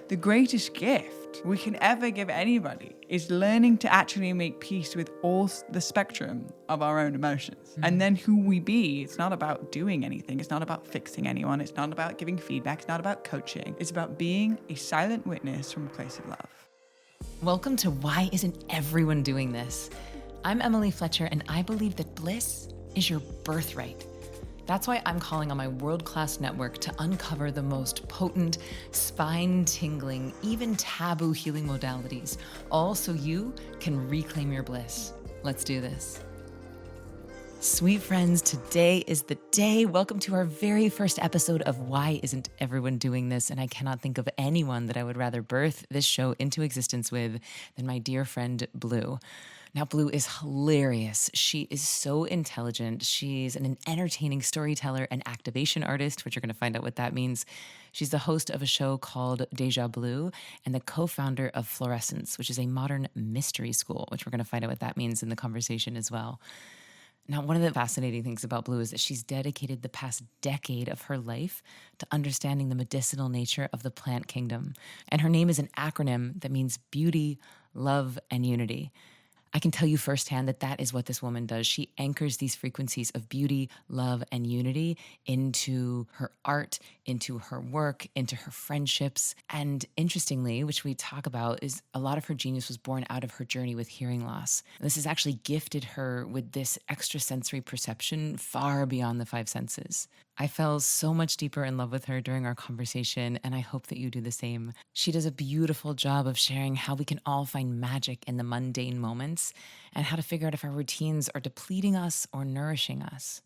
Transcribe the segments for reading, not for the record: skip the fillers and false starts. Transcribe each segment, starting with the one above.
the greatest gift we can ever give anybody is learning to actually make peace with all the spectrum of our own emotions. And then who we be, it's not about doing anything. It's not about fixing anyone. It's not about giving feedback. It's not about coaching. It's about being a silent witness from a place of love. Welcome to Why Isn't Everyone Doing This? I'm Emily Fletcher, and I believe that bliss is your birthright. That's why I'm calling on my world-class network to uncover the most potent, spine-tingling, even taboo healing modalities, all so you can reclaim your bliss. Let's do this. Sweet friends, today is the day. Welcome to our very first episode of Why Isn't Everyone Doing This? And I cannot think of anyone that I would rather birth this show into existence with than my dear friend Blue. Now, Blue is hilarious. She is so intelligent. She's an entertaining storyteller and activation artist, which you're going to find out what that means. She's the host of a show called Deja Blue and the co-founder of Florescence, which is a modern mystery school, which we're going to find out what that means in the conversation as well. Now, one of the fascinating things about Blue is that she's dedicated the past decade of her life to understanding the medicinal nature of the plant kingdom. And her name is an acronym that means beauty, love, and unity. I can tell you firsthand that that is what this woman does. She anchors these frequencies of beauty, love, and unity into her art, into her work, into her friendships. And interestingly, which we talk about, is a lot of her genius was born out of her journey with hearing loss. This has actually gifted her with this extrasensory perception far beyond the five senses. I fell so much deeper in love with her during our conversation, and I hope that you do the same. She does a beautiful job of sharing how we can all find magic in the mundane moments and how to figure out if our routines are depleting us or nourishing us.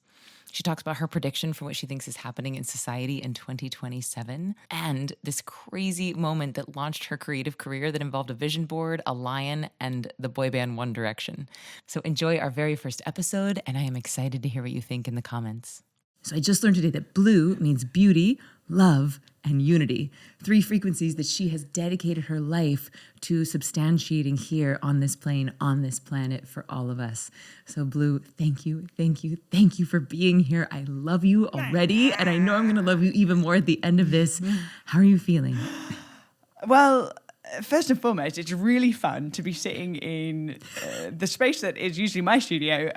She talks about her prediction for what she thinks is happening in society in 2027 and this crazy moment that launched her creative career that involved a vision board, a lion, and the boy band One Direction. So enjoy our very first episode, and I am excited to hear what you think in the comments. So I just learned today that blue means beauty, love, and unity. 3 frequencies that she has dedicated her life to substantiating here on this plane, on this planet for all of us. So Blue, thank you for being here. I love you already, and I know I'm going to love you even more at the end of this. How are you feeling? Well, first and foremost, it's really fun to be sitting in the space that is usually my studio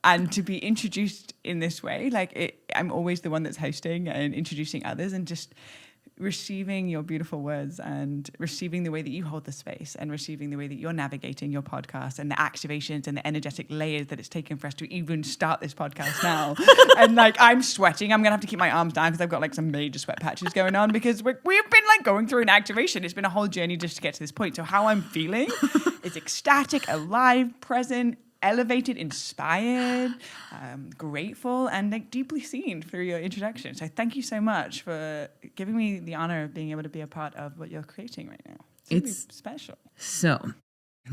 and to be introduced in this way. I'm always the one that's hosting and introducing others, and just receiving your beautiful words and receiving the way that you hold the space and receiving the way that you're navigating your podcast and the activations and the energetic layers that it's taken for us to even start this podcast now. And I'm sweating. I'm going to have to keep my arms down because I've got some major sweat patches going on because we've been going through an activation. It's been a whole journey just to get to this point. So how I'm feeling is ecstatic, alive, present, elevated, inspired, grateful, and deeply seen through your introduction. So thank you so much for giving me the honor of being able to be a part of what you're creating right now. It's special. So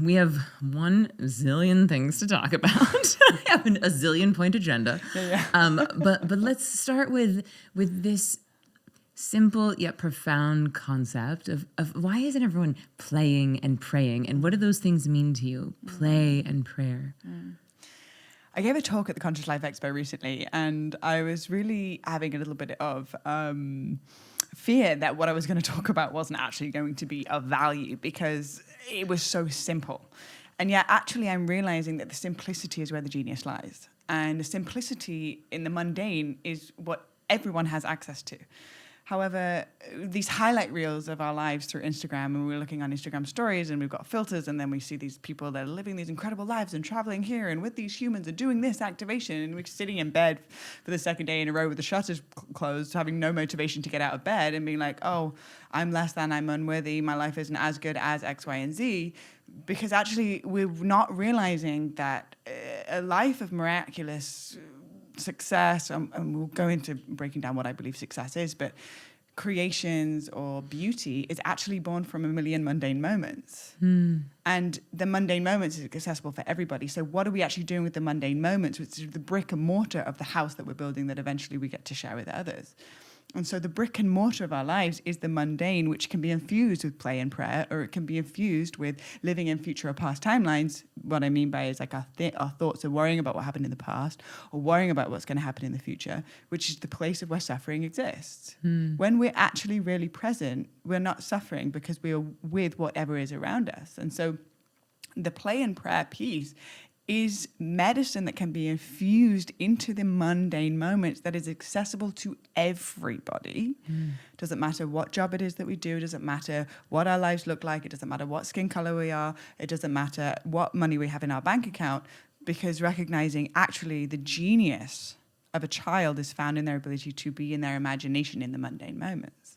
we have 1 zillion things to talk about. We have a zillion point agenda. Yeah. But let's start with this simple yet profound concept of why isn't everyone playing and praying, and what do those things mean to you? Play and prayer. I gave a talk at the Conscious Life Expo recently, and I was really having a little bit of fear that what I was going to talk about wasn't actually going to be of value because it was so simple. And yet actually I'm realizing that the simplicity is where the genius lies. And the simplicity in the mundane is what everyone has access to. However, these highlight reels of our lives through Instagram, and we're looking on Instagram stories and we've got filters, and then we see these people that are living these incredible lives and traveling here and with these humans and doing this activation, and we're sitting in bed for the second day in a row with the shutters closed, having no motivation to get out of bed and being like, oh, I'm less than, I'm unworthy, my life isn't as good as X, Y, and Z, because actually we're not realizing that a life of miraculous success, and we'll go into breaking down what I believe success is, but creations or beauty is actually born from a million mundane moments. And the mundane moments is accessible for everybody. So what are we actually doing with the mundane moments, which is the brick and mortar of the house that we're building that eventually we get to share with others? And so the brick and mortar of our lives is the mundane, which can be infused with play and prayer, or it can be infused with living in future or past timelines. What I mean by is like our thoughts are worrying about what happened in the past or worrying about what's going to happen in the future, which is the place of where suffering exists. When we're actually really present, we're not suffering because we are with whatever is around us. And so the play and prayer piece is medicine that can be infused into the mundane moments that is accessible to everybody. Doesn't matter what job it is that we do. It doesn't matter what our lives look like. It doesn't matter what skin color we are. It doesn't matter what money we have in our bank account, because recognizing actually the genius of a child is found in their ability to be in their imagination in the mundane moments.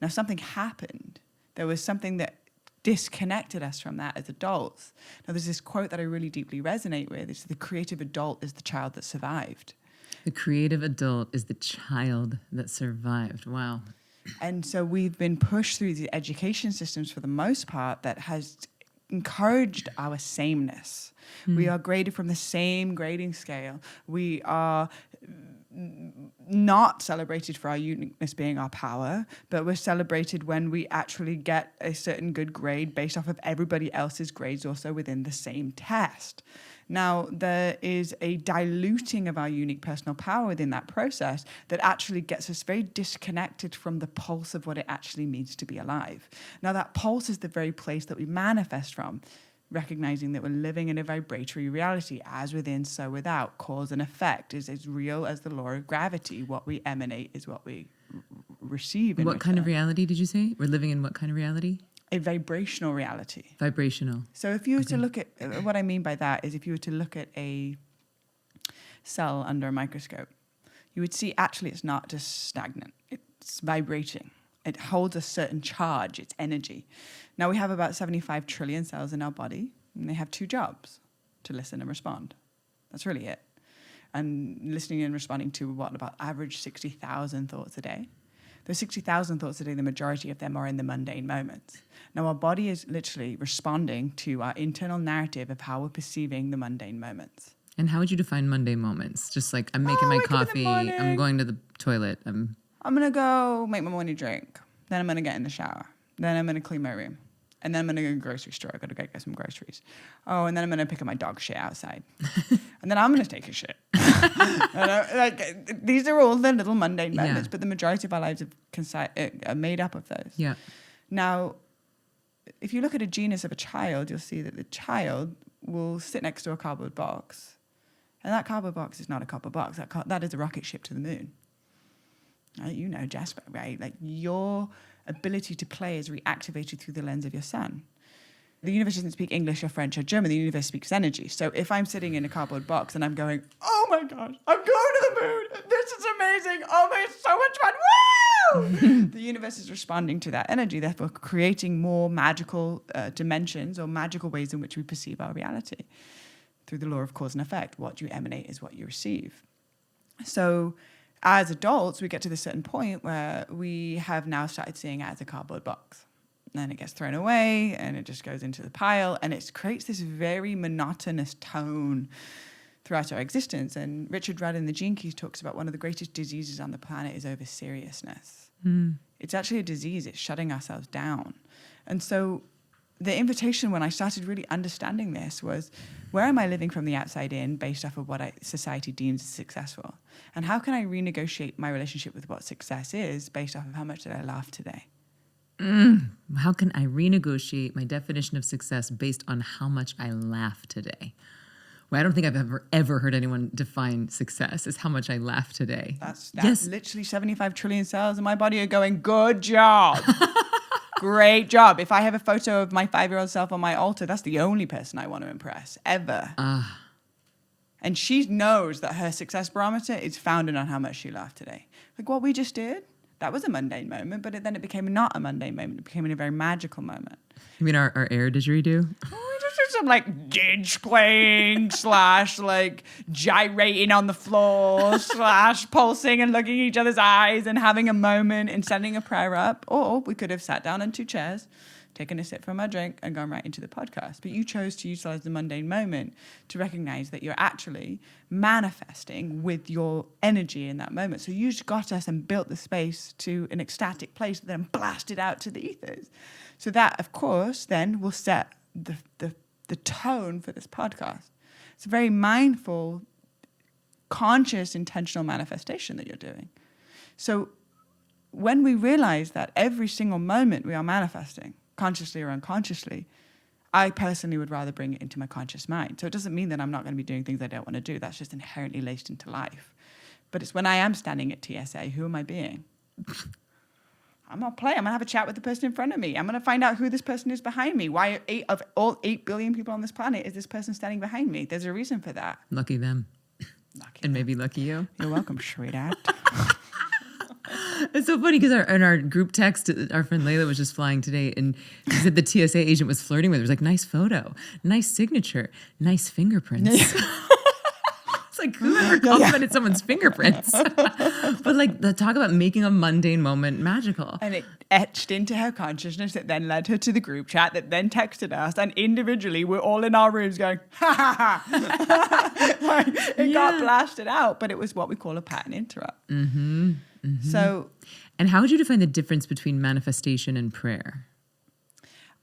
Now, something happened. There was something that disconnected us from that as adults. Now, there's this quote that I really deeply resonate with. It's the creative adult is the child that survived. The creative adult is the child that survived. Wow. And so we've been pushed through the education systems for the most part that has encouraged our sameness. We are graded from the same grading scale. We are not celebrated for our uniqueness being our power, but we're celebrated when we actually get a certain good grade based off of everybody else's grades also within the same test. Now, there is a diluting of our unique personal power within that process that actually gets us very disconnected from the pulse of what it actually means to be alive. Now, that pulse is the very place that we manifest from, recognizing that we're living in a vibratory reality, as within, so without. Cause and effect is as real as the law of gravity. What we emanate is what we receive. What kind of reality did you say? We're living in what kind of reality? A vibrational reality. Vibrational. So if you were to look at, what I mean by that is if you were to look at a cell under a microscope, you would see actually it's not just stagnant. It's vibrating. It holds a certain charge, it's energy. Now, we have about 75 trillion cells in our body, and they have two jobs: to listen and respond. That's really it. And listening and responding to what, about average 60,000 thoughts a day. Those 60,000 thoughts a day, the majority of them are in the mundane moments. Now, our body is literally responding to our internal narrative of how we're perceiving the mundane moments. And how would you define mundane moments? Just like, I'm making my coffee, I'm going to the toilet, I'm going to go make my morning drink. Then I'm going to get in the shower. Then I'm going to clean my room. And then I'm going to go to the grocery store. I've got to go get some groceries. Oh, and then I'm going to pick up my dog shit outside. And then I'm going to take a shit. These are all the little mundane moments, but the majority of our lives are made up of those. Yeah. Now, if you look at a genus of a child, you'll see that the child will sit next to a cardboard box. And that cardboard box is not a cardboard box. That is a rocket ship to the moon. You know, Jasper, right? Like, your ability to play is reactivated through the lens of your son. The universe doesn't speak English or French or German. The universe speaks energy. So if I'm sitting in a cardboard box and I'm going, oh my gosh, I'm going to the moon. This is amazing. Oh my, it's so much fun. Woo! The universe is responding to that energy, therefore creating more magical dimensions or magical ways in which we perceive our reality through the law of cause and effect. What you emanate is what you receive. So as adults, we get to this certain point where we have now started seeing it as a cardboard box. And then it gets thrown away and it just goes into the pile, and it creates this very monotonous tone throughout our existence. And Richard Rudd in the Gene Keys talks about one of the greatest diseases on the planet is over seriousness. It's actually a disease. It's shutting ourselves down. And so the invitation when I started really understanding this was, where am I living from the outside in based off of what society deems as successful? And how can I renegotiate my relationship with what success is based off of how much did I laugh today? How can I renegotiate my definition of success based on how much I laugh today? Well, I don't think I've ever heard anyone define success as how much I laugh today. That's literally 75 trillion cells in my body are going, good job. Great job. If I have a photo of my 5-year-old self on my altar, that's the only person I want to impress, ever. And she knows that her success barometer is founded on how much she laughed today. Like what we just did, that was a mundane moment, but then it became not a mundane moment. It became a very magical moment. You mean our air didgeridoo? We just some like didge playing / like gyrating on the floor / pulsing and looking each other's eyes and having a moment and sending a prayer up. Or we could have sat down on 2 chairs, taken a sip from our drink and gone right into the podcast. But you chose to utilize the mundane moment to recognize that you're actually manifesting with your energy in that moment. So you just got us and built the space to an ecstatic place, then blasted out to the ethers. So that, of course, then will set the tone for this podcast. It's a very mindful, conscious, intentional manifestation that you're doing. So when we realize that every single moment we are manifesting, consciously or unconsciously, I personally would rather bring it into my conscious mind. So it doesn't mean that I'm not going to be doing things I don't want to do. That's just inherently laced into life. But it's when I am standing at TSA, who am I being? I'm going to play. I'm going to have a chat with the person in front of me. I'm going to find out who this person is behind me. Why of all 8 billion people on this planet is this person standing behind me? There's a reason for that. Lucky them. Lucky and them. Maybe lucky you. You're welcome, sweetheart. It's so funny because in our group text, our friend Layla was just flying today, and she said the TSA agent was flirting with her. It was like, nice photo, nice signature, nice fingerprints. It's like, whoever complimented someone's fingerprints. But like, the talk about making a mundane moment magical. And it etched into her consciousness that then led her to the group chat that then texted us. And individually, we're all in our rooms going, ha ha ha. Like, it got blasted out, but it was what we call a pattern interrupt. Mm-hmm. Mm-hmm. So, and how would you define the difference between manifestation and prayer?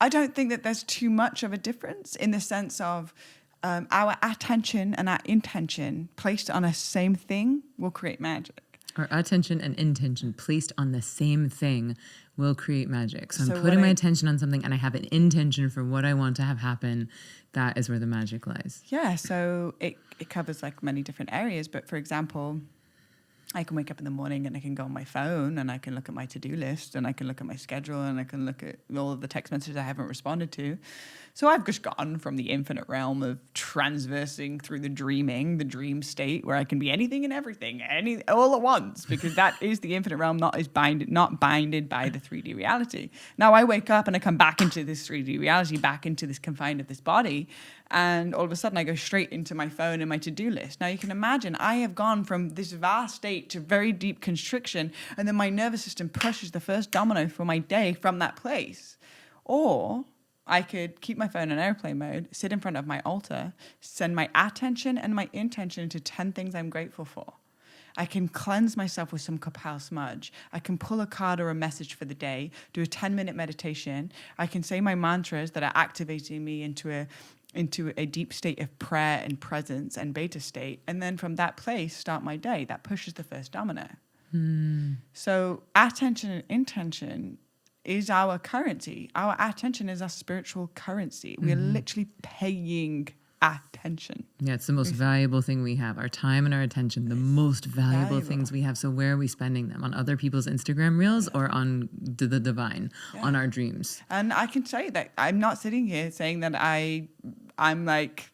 I don't think that there's too much of a difference in the sense of our attention and our intention placed on a same thing will create magic. Our attention and intention placed on the same thing will create magic. So I'm So putting my attention on something and I have an intention for what I want to have happen. That is where the magic lies. Yeah, so it covers like many different areas. But for example, I can wake up in the morning and I can go on my phone and I can look at my to-do list and I can look at my schedule and I can look at all of the text messages I haven't responded to. So I've just gone from the infinite realm of transversing through the dream state where I can be anything and everything, all at once, because that is the infinite realm, not binded by the 3D reality. Now I wake up and I come back into this 3D reality, back into this confine of this body, and all of a sudden I go straight into my phone and my to-do list. Now you can imagine I have gone from this vast state to very deep constriction, and then my nervous system pushes the first domino for my day from that place. Or I could keep my phone in airplane mode, sit in front of my altar, send my attention and my intention to 10 things I'm grateful for. I can cleanse myself with some copal smudge. I can pull a card or a message for the day, do a 10-minute meditation. I can say my mantras that are activating me into a deep state of prayer and presence and beta state. And then from that place, start my day. That pushes the first domino. So attention and intention is our currency. Our attention is our spiritual currency. We're literally paying attention. Yeah, it's the most valuable thing we have. Our time and our attention, the most valuable things we have. So where are we spending them? On other people's Instagram reels or on the divine, on our dreams? And I can tell you that I'm not sitting here saying that I'm like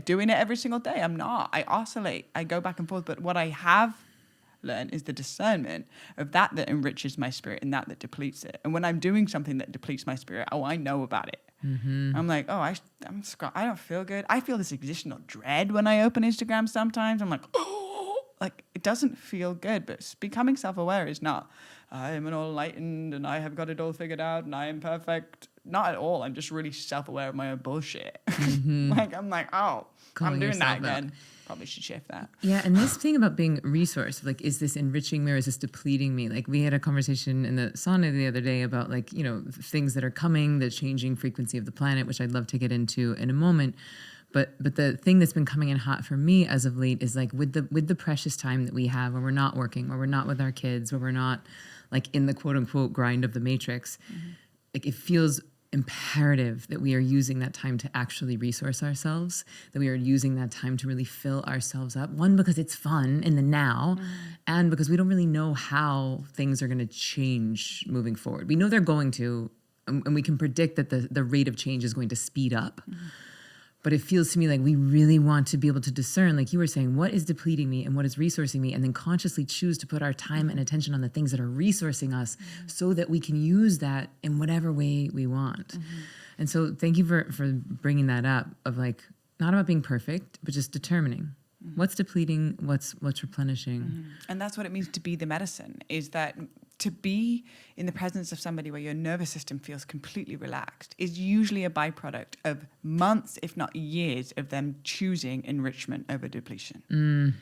doing it every single day. I'm not. I oscillate. I go back and forth. But what I have learn is the discernment of that enriches my spirit and that depletes it. And when I'm doing something that depletes my spirit, I know about it. I'm like, I don't feel good. I feel this existential dread when I open Instagram sometimes. I'm like, like it doesn't feel good. But becoming self-aware is not, I am an all enlightened and I have got it all figured out and I am perfect. Not at all. I'm just really self-aware of my own bullshit. Like, I'm like, I'm doing that again. Probably should shift that. Yeah, and this thing about being resourced, like, is this enriching me or is this depleting me? Like, we had a conversation in the sauna the other day about, like, things that are coming, the changing frequency of the planet, which I'd love to get into in a moment. But the thing that's been coming in hot for me as of late is, like, with the precious time that we have, where we're not working, where we're not with our kids, where we're not, like, in the quote unquote grind of the matrix, like, it feels imperative that we are using that time to actually resource ourselves, that we are using that time to really fill ourselves up. One, because it's fun in the now, and because we don't really know how things are going to change moving forward. We know they're going to, and we can predict that the rate of change is going to speed up. But it feels to me like we really want to be able to discern, like you were saying, what is depleting me and what is resourcing me, and then consciously choose to put our time and attention on the things that are resourcing us so that we can use that in whatever way we want. And so thank you for bringing that up, of like, not about being perfect, but just determining what's depleting, what's replenishing. And that's what it means to be the medicine, is that to be in the presence of somebody where your nervous system feels completely relaxed is usually a byproduct of months, if not years, of them choosing enrichment over depletion.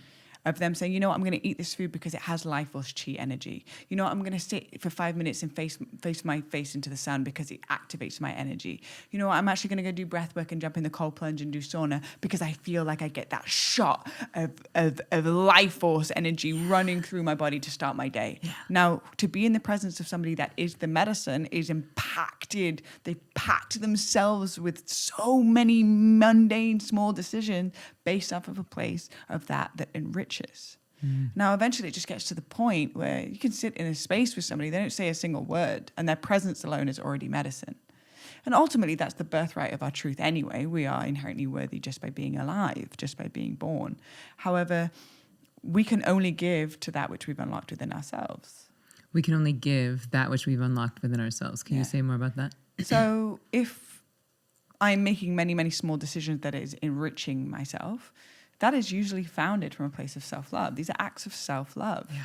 Of them saying, you know what, I'm going to eat this food because it has life force chi energy. You know what, I'm going to sit for 5 minutes and face my face into the sun because it activates my energy. You know what, I'm actually going to go do breath work and jump in the cold plunge and do sauna because I feel like I get that shot of life force energy running through my body to start my day. Now, to be in the presence of somebody that is the medicine is impacted. They packed themselves with so many mundane small decisions based off of a place of that enriches. Now, eventually it just gets to the point where you can sit in a space with somebody, they don't say a single word, and their presence alone is already medicine. And ultimately, that's the birthright of our truth anyway. We are inherently worthy just by being alive, just by being born. However, we can only give to that which we've unlocked within ourselves. We can only give that which we've unlocked within ourselves. Can you say more about that? So if I'm making many, many small decisions that is enriching myself, that is usually founded from a place of self-love. These are acts of self-love. Yeah.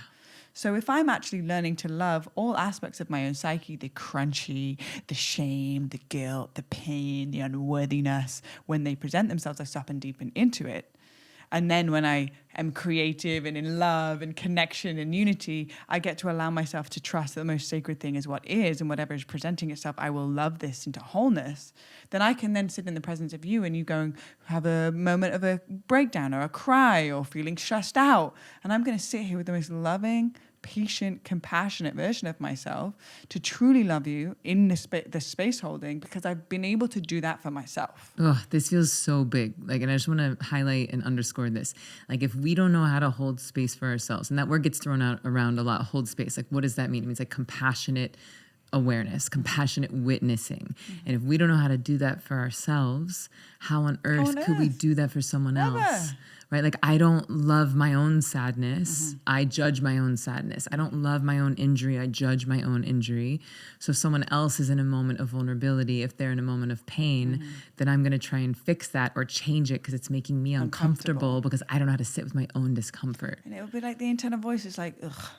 So if I'm actually learning to love all aspects of my own psyche, the crunchy, the shame, the guilt, the pain, the unworthiness, when they present themselves, I stop and deepen into it. And then when I am creative and in love and connection and unity, I get to allow myself to trust that the most sacred thing is what is, and whatever is presenting itself, I will love this into wholeness. Then I can then sit in the presence of you and you go and have a moment of a breakdown or a cry or feeling stressed out. And I'm going to sit here with the most loving, patient, compassionate version of myself to truly love you in the space holding, because I've been able to do that for myself. Oh, this feels so big. Like, and I just want to highlight and underscore this. Like, if we don't know how to hold space for ourselves, and that word gets thrown out around a lot, hold space. Like, what does that mean? It means like compassionate awareness, compassionate witnessing. And if we don't know how to do that for ourselves, how on earth could we do that for someone else? Right? Like, I don't love my own sadness. I judge my own sadness. I don't love my own injury. I judge my own injury. So if someone else is in a moment of vulnerability, if they're in a moment of pain, then I'm going to try and fix that or change it because it's making me uncomfortable because I don't know how to sit with my own discomfort. And it'll be like the internal voice is like, ugh.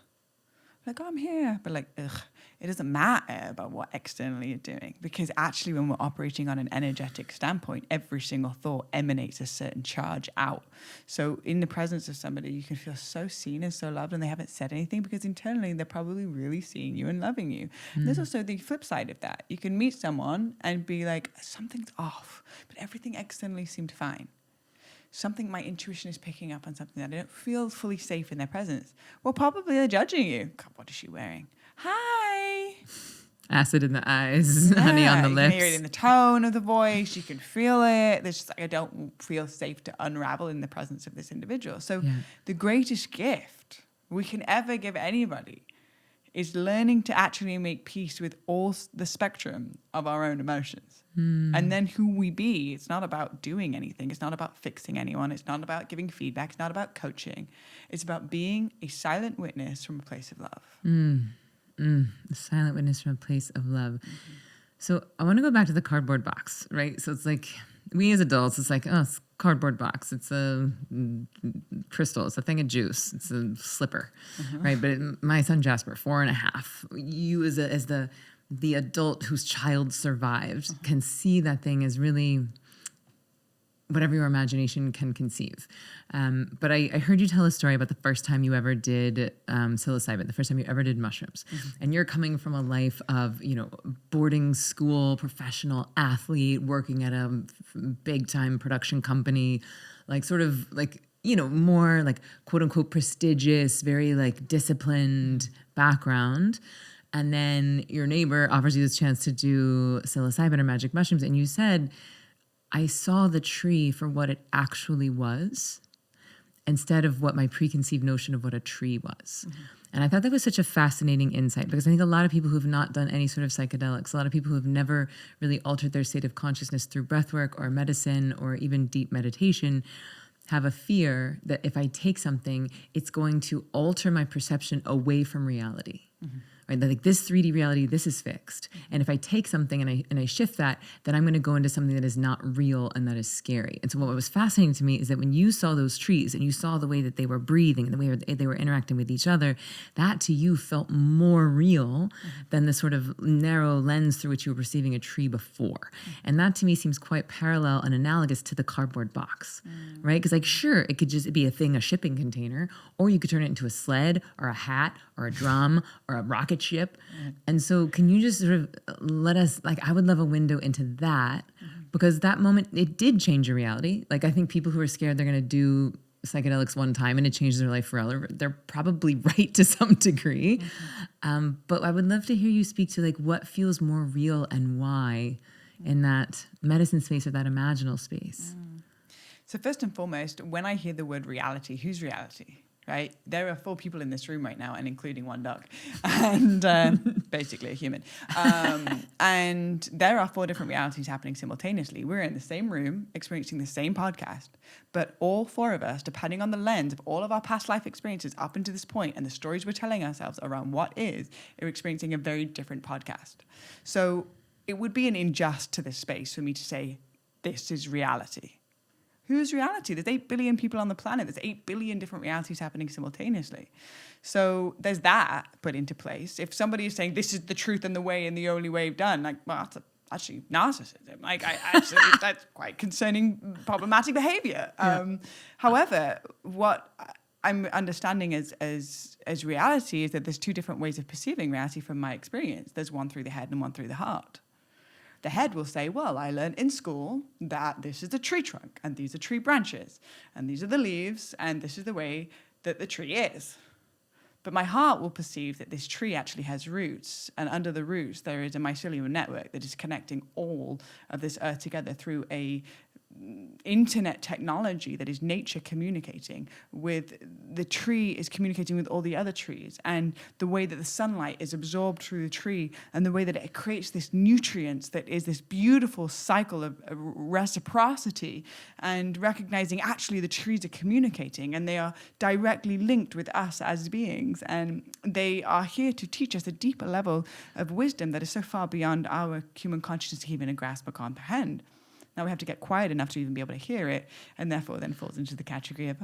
Like, oh, I'm here. But like, ugh. It doesn't matter about what externally you're doing, because actually when we're operating on an energetic standpoint, every single thought emanates a certain charge out. So in the presence of somebody, you can feel so seen and so loved, and they haven't said anything because internally they're probably really seeing you and loving you. There's also the flip side of that. You can meet someone and be like, something's off, but everything externally seemed fine. Something, my intuition is picking up on something that I don't feel fully safe in their presence. Well, probably they're judging you. God, what is she wearing? Hi. Acid in the eyes, honey on the lips. You can hear it in the tone of the voice. You can feel it. There's just like, I don't feel safe to unravel in the presence of this individual. So the greatest gift we can ever give anybody is learning to actually make peace with all the spectrum of our own emotions. And then who we be. It's not about doing anything. It's not about fixing anyone. It's not about giving feedback. It's not about coaching. It's about being a silent witness from a place of love. A silent witness from a place of love. So I want to go back to the cardboard box, right? So it's like, we as adults, it's like, oh, it's a cardboard box. It's a crystal. It's a thing of juice. It's a slipper, right? But my son Jasper, 4.5, you as the adult whose child survived can see that thing as really whatever your imagination can conceive. But I heard you tell a story about the first time you ever did psilocybin, the first time you ever did mushrooms. And you're coming from a life of, boarding school, professional athlete, working at a big time production company, like sort of like, more like quote unquote prestigious, very like disciplined background. And then your neighbor offers you this chance to do psilocybin or magic mushrooms. And you said, I saw the tree for what it actually was instead of what my preconceived notion of what a tree was. And I thought that was such a fascinating insight, because I think a lot of people who've not done any sort of psychedelics, a lot of people who've never really altered their state of consciousness through breathwork or medicine or even deep meditation, have a fear that if I take something, it's going to alter my perception away from reality. Right? Like, this 3D reality, this is fixed. And if I take something and I shift that, then I'm going to go into something that is not real and that is scary. And so what was fascinating to me is that when you saw those trees and you saw the way that they were breathing and the way they were interacting with each other, that to you felt more real than the sort of narrow lens through which you were perceiving a tree before. And that to me seems quite parallel and analogous to the cardboard box, right? Because, like, sure, it could just be a thing, a shipping container, or you could turn it into a sled or a hat or a drum or a rocket ship. And so can you just sort of let us, like, I would love a window into that, because that moment, it did change your reality. Like, I think people who are scared they're going to do psychedelics one time and it changes their life forever, they're probably right to some degree. But I would love to hear you speak to, like, what feels more real and why in that medicine space or that imaginal space. So first and foremost, when I hear the word reality, whose reality? Right? There are 4 people in this room right now, and including 1 dog, and basically a human. And there are 4 different realities happening simultaneously. We're in the same room, experiencing the same podcast, but all 4 of us, depending on the lens of all of our past life experiences up until this point and the stories we're telling ourselves around what is, are experiencing a very different podcast. So it would be an injustice to this space for me to say, this is reality. Whose reality? There's 8 billion people on the planet. There's 8 billion different realities happening simultaneously. So there's that put into place. If somebody is saying this is the truth and the way and the only way done, like, well, that's actually narcissism. Like, that's quite concerning, problematic behavior. However, what I'm understanding as reality is that there's 2 different ways of perceiving reality from my experience. There's one through the head and one through the heart. The head will say, well, I learned in school that this is the tree trunk, and these are tree branches, and these are the leaves, and this is the way that the tree is. But my heart will perceive that this tree actually has roots, and under the roots there is a mycelial network that is connecting all of this earth together through a internet technology that is nature communicating with the tree, is communicating with all the other trees, and the way that the sunlight is absorbed through the tree, and the way that it creates this nutrients that is this beautiful cycle of reciprocity, and recognizing actually the trees are communicating and they are directly linked with us as beings, and they are here to teach us a deeper level of wisdom that is so far beyond our human consciousness to even grasp or comprehend. Now we have to get quiet enough to even be able to hear it, and therefore then falls into the category of,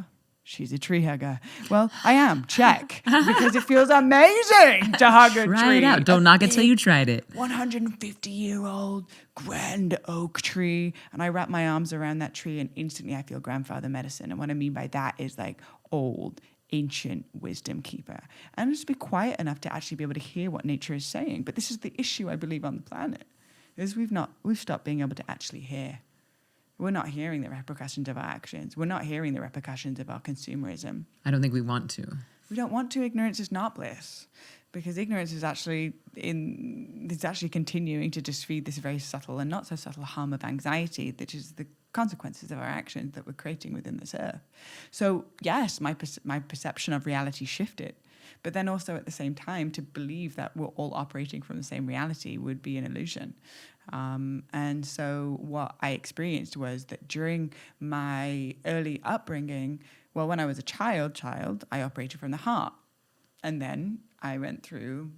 she's a tree hugger. Well, I am, check, because it feels amazing to hug a tree. Try it out. Don't knock it till you tried it. 150-year-old grand oak tree, and I wrap my arms around that tree, and instantly I feel grandfather medicine. And what I mean by that is, like, old, ancient wisdom keeper. And just be quiet enough to actually be able to hear what nature is saying. But this is the issue, I believe, on the planet. Is we've stopped being able to actually hear. We're not hearing the repercussions of our actions. We're not hearing the repercussions of our consumerism. I don't think we want to. We don't want to. Ignorance is not bliss, because ignorance is actually continuing to just feed this very subtle and not so subtle harm of anxiety, which is the consequences of our actions that we're creating within this earth. So yes, my perception of reality shifted. But then also at the same time, to believe that we're all operating from the same reality would be an illusion. And so what I experienced was that during my early upbringing, well, when I was a child, I operated from the heart. And then I went through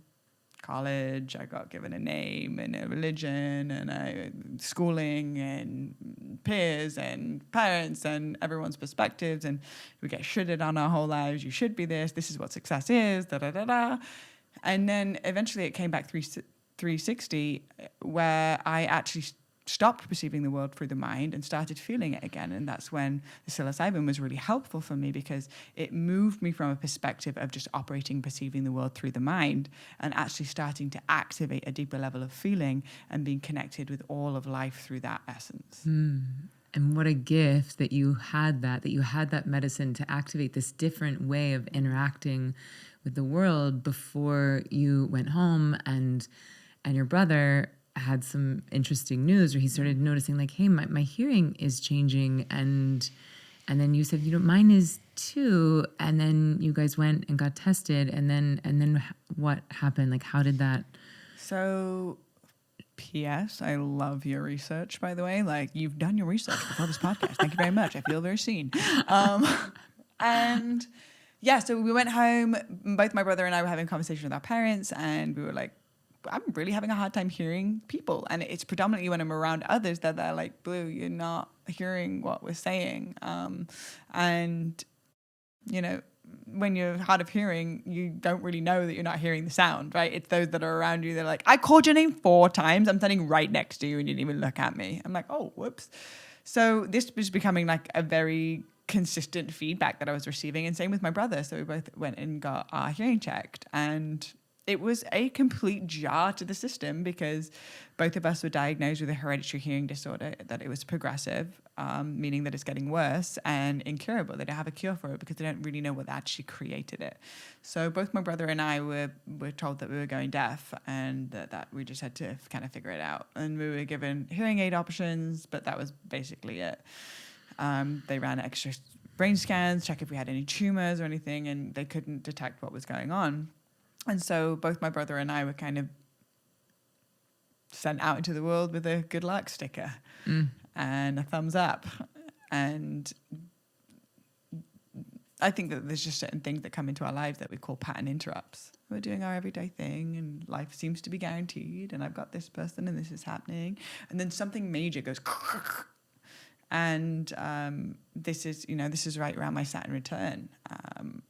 college, I got given a name and a religion and schooling and peers and parents and everyone's perspectives, and we get shitted on our whole lives. You should be this is what success is, da-da-da-da. And then eventually it came back 360, where I actually stopped perceiving the world through the mind and started feeling it again. And that's when the psilocybin was really helpful for me, because it moved me from a perspective of just operating, perceiving the world through the mind, and actually starting to activate a deeper level of feeling and being connected with all of life through that essence. And what a gift that you had that medicine to activate this different way of interacting with the world before you went home, and your brother had some interesting news where he started noticing, like, hey, my hearing is changing, and And then you said, mine is 2. And then you guys went and got tested. And then what happened? Like, how did that? So, P.S. I love your research, by the way. Like, you've done your research before this podcast. Thank you very much. I feel very seen. And yeah, so we went home. Both my brother and I were having a conversation with our parents, and we were like, I'm really having a hard time hearing people. And it's predominantly when I'm around others that they're like, Blue, you're not hearing what we're saying. And, when you're hard of hearing, you don't really know that you're not hearing the sound, right? It's those that are around you. They're like, I called your name 4 times. I'm standing right next to you and you didn't even look at me. I'm like, oh, whoops. So this was becoming like a very consistent feedback that I was receiving, and same with my brother. So we both went and got our hearing checked, and it was a complete jar to the system because both of us were diagnosed with a hereditary hearing disorder, that it was progressive, meaning that it's getting worse, and incurable. They don't have a cure for it because they don't really know what actually created it. So both my brother and I were told that we were going deaf, and that we just had to kind of figure it out. And we were given hearing aid options, but that was basically it. They ran extra brain scans, check if we had any tumors or anything, and they couldn't detect what was going on. And so both my brother and I were kind of sent out into the world with a good luck sticker and a thumbs up. And I think that there's just certain things that come into our lives that we call pattern interrupts. We're doing our everyday thing and life seems to be guaranteed, and I've got this person and this is happening. And then something major goes and this is right around my Saturn return.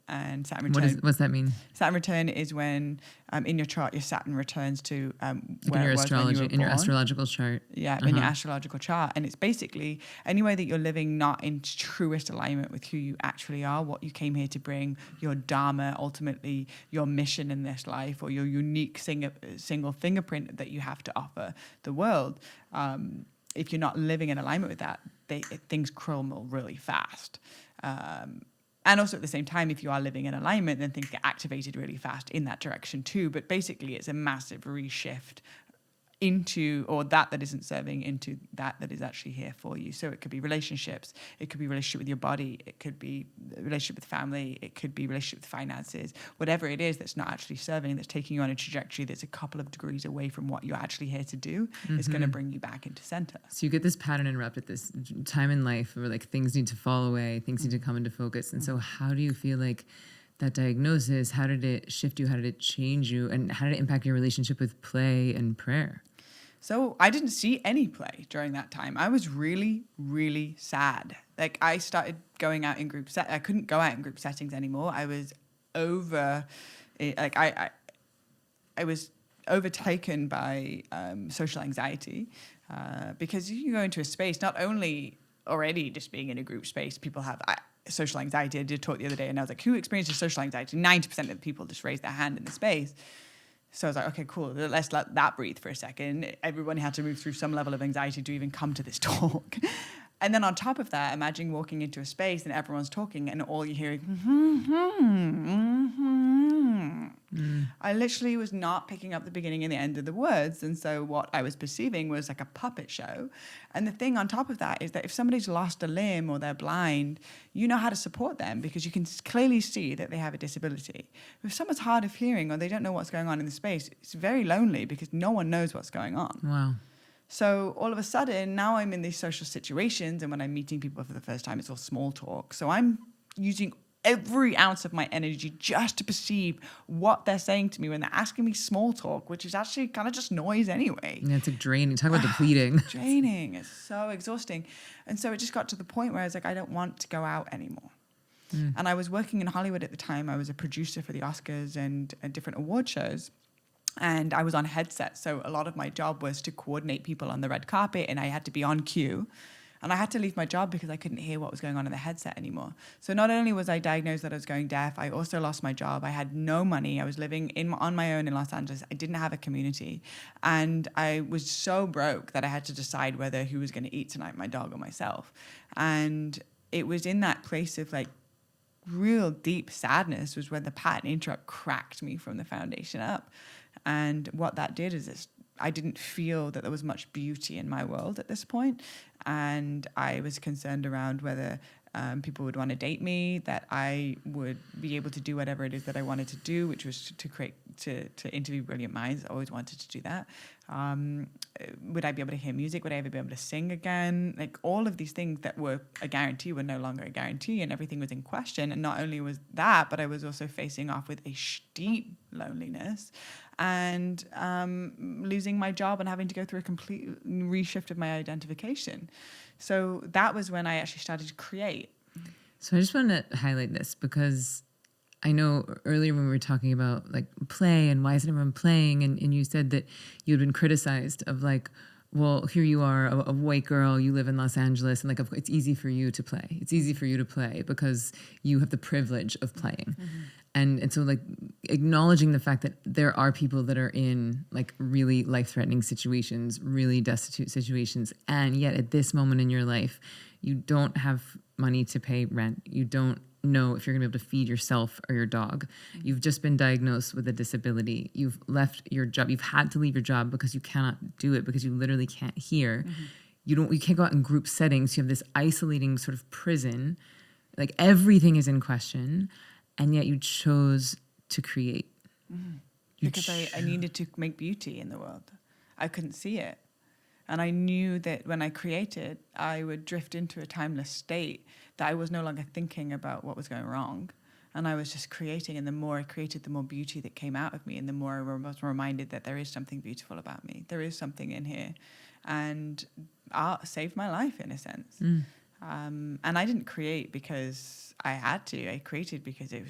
And Saturn return. What's that mean? Saturn return is when in your chart your Saturn returns to where in your it was astrology, when you were in your born. astrological chart. Yeah, in your astrological chart, and it's basically any way that you're living not in truest alignment with who you actually are, what you came here to bring, your dharma, ultimately your mission in this life, or your unique single fingerprint that you have to offer the world. If you're not living in alignment with that, things crumble really fast. And also at the same time, if you are living in alignment, then things get activated really fast in that direction too. But basically, it's a massive reshift into, or that isn't serving, into that is actually here for you. So it could be relationships, it could be relationship with your body, it could be relationship with family, it could be relationship with finances, whatever it is that's not actually serving, that's taking you on a trajectory that's a couple of degrees away from what you're actually here to do, is going to bring you back into center. So you get this pattern interrupt at this time in life where like things need to fall away, things need to come into focus. And so how do you feel like that diagnosis, how did it shift you? How did it change you? And how did it impact your relationship with play and prayer? So I didn't see any play during that time. I was really, really sad. Like I started going out in group I couldn't go out in group settings anymore. I was I was overtaken by social anxiety because you go into a space, not only already just being in a group space, people have social anxiety. I did talk the other day and I was like, who experiences social anxiety? 90% of the people just raised their hand in the space. So I was like, okay, cool. Let's let that breathe for a second. Everyone had to move through some level of anxiety to even come to this talk. And then on top of that, imagine walking into a space and everyone's talking and all you're hearing, I literally was not picking up the beginning and the end of the words. And so what I was perceiving was like a puppet show. And the thing on top of that is that if somebody's lost a limb or they're blind, you know how to support them because you can clearly see that they have a disability. If someone's hard of hearing or they don't know what's going on in the space, it's very lonely because no one knows what's going on. Wow. So all of a sudden, now I'm in these social situations, and when I'm meeting people for the first time, it's all small talk. So I'm using every ounce of my energy just to perceive what they're saying to me when they're asking me small talk, which is actually kind of just noise anyway. Yeah, it's like draining. Talk about depleting. Draining. It's so exhausting. And so it just got to the point where I was like, I don't want to go out anymore. And I was working in Hollywood at the time. I was a producer for the Oscars and different award shows. And I was on headset, so a lot of my job was to coordinate people on the red carpet, and I had to be on cue. And I had to leave my job because I couldn't hear what was going on in the headset anymore. So not only was I diagnosed that I was going deaf, I also lost my job. I had no money. I was living on my own in Los Angeles. I didn't have a community. And I was so broke that I had to decide who was going to eat tonight, my dog or myself. And it was in that place of like real deep sadness was when the pattern interrupt cracked me from the foundation up. And what that did is I didn't feel that there was much beauty in my world at this point. And I was concerned around whether people would want to date me, that I would be able to do whatever it is that I wanted to do, which was to interview brilliant minds. I always wanted to do that. Would I be able to hear music? Would I ever be able to sing again? Like all of these things that were a guarantee were no longer a guarantee, and everything was in question. And not only was that, but I was also facing off with a steep loneliness and losing my job and having to go through a complete reshift of my identification. So that was when I actually started to create. So I just want to highlight this because I know earlier when we were talking about like play and why isn't everyone playing, and you said that you had been criticized of like, well, here you are, a white girl, you live in Los Angeles, and like it's easy for you to play. It's easy for you to play because you have the privilege of playing. Mm-hmm. And so like acknowledging the fact that there are people that are in like really life-threatening situations, really destitute situations, and yet at this moment in your life, you don't have money to pay rent. You don't know if you're going to be able to feed yourself or your dog. Mm-hmm. You've just been diagnosed with a disability. You've left your job. You've had to leave your job because you cannot do it, because you literally can't hear. Mm-hmm. You can't go out in group settings. You have this isolating sort of prison. Like everything is in question. And yet you chose to create. Mm-hmm. Because I needed to make beauty in the world. I couldn't see it. And I knew that when I created, I would drift into a timeless state that I was no longer thinking about what was going wrong. And I was just creating. And the more I created, the more beauty that came out of me. And the more I was reminded that there is something beautiful about me. There is something in here. And art saved my life in a sense. Mm. And I didn't create because I had to. I created because it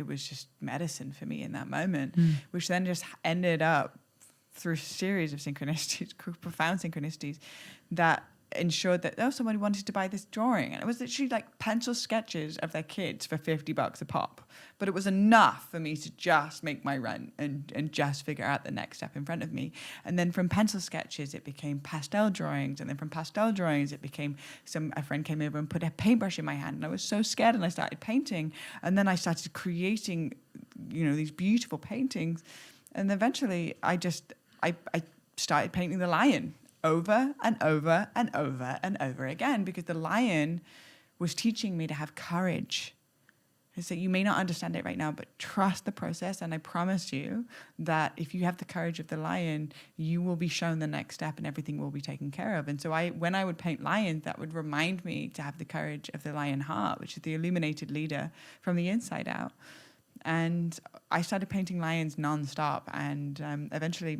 was just medicine for me in that moment, which then just ended up through a series of synchronicities, profound synchronicities, that ensured that somebody wanted to buy this drawing, and it was literally like pencil sketches of their kids for $50 a pop, but it was enough for me to just make my rent and just figure out the next step in front of me. And then from pencil sketches it became pastel drawings, and then from pastel drawings it became a friend came over and put a paintbrush in my hand, and I was so scared, and I started painting, and then I started creating these beautiful paintings, and eventually I started painting the lion over and over and over and over again, because the lion was teaching me to have courage. And so you may not understand it right now, but trust the process. And I promise you that if you have the courage of the lion, you will be shown the next step and everything will be taken care of. And so when I would paint lions, that would remind me to have the courage of the lion heart, which is the illuminated leader from the inside out. And I started painting lions nonstop. And eventually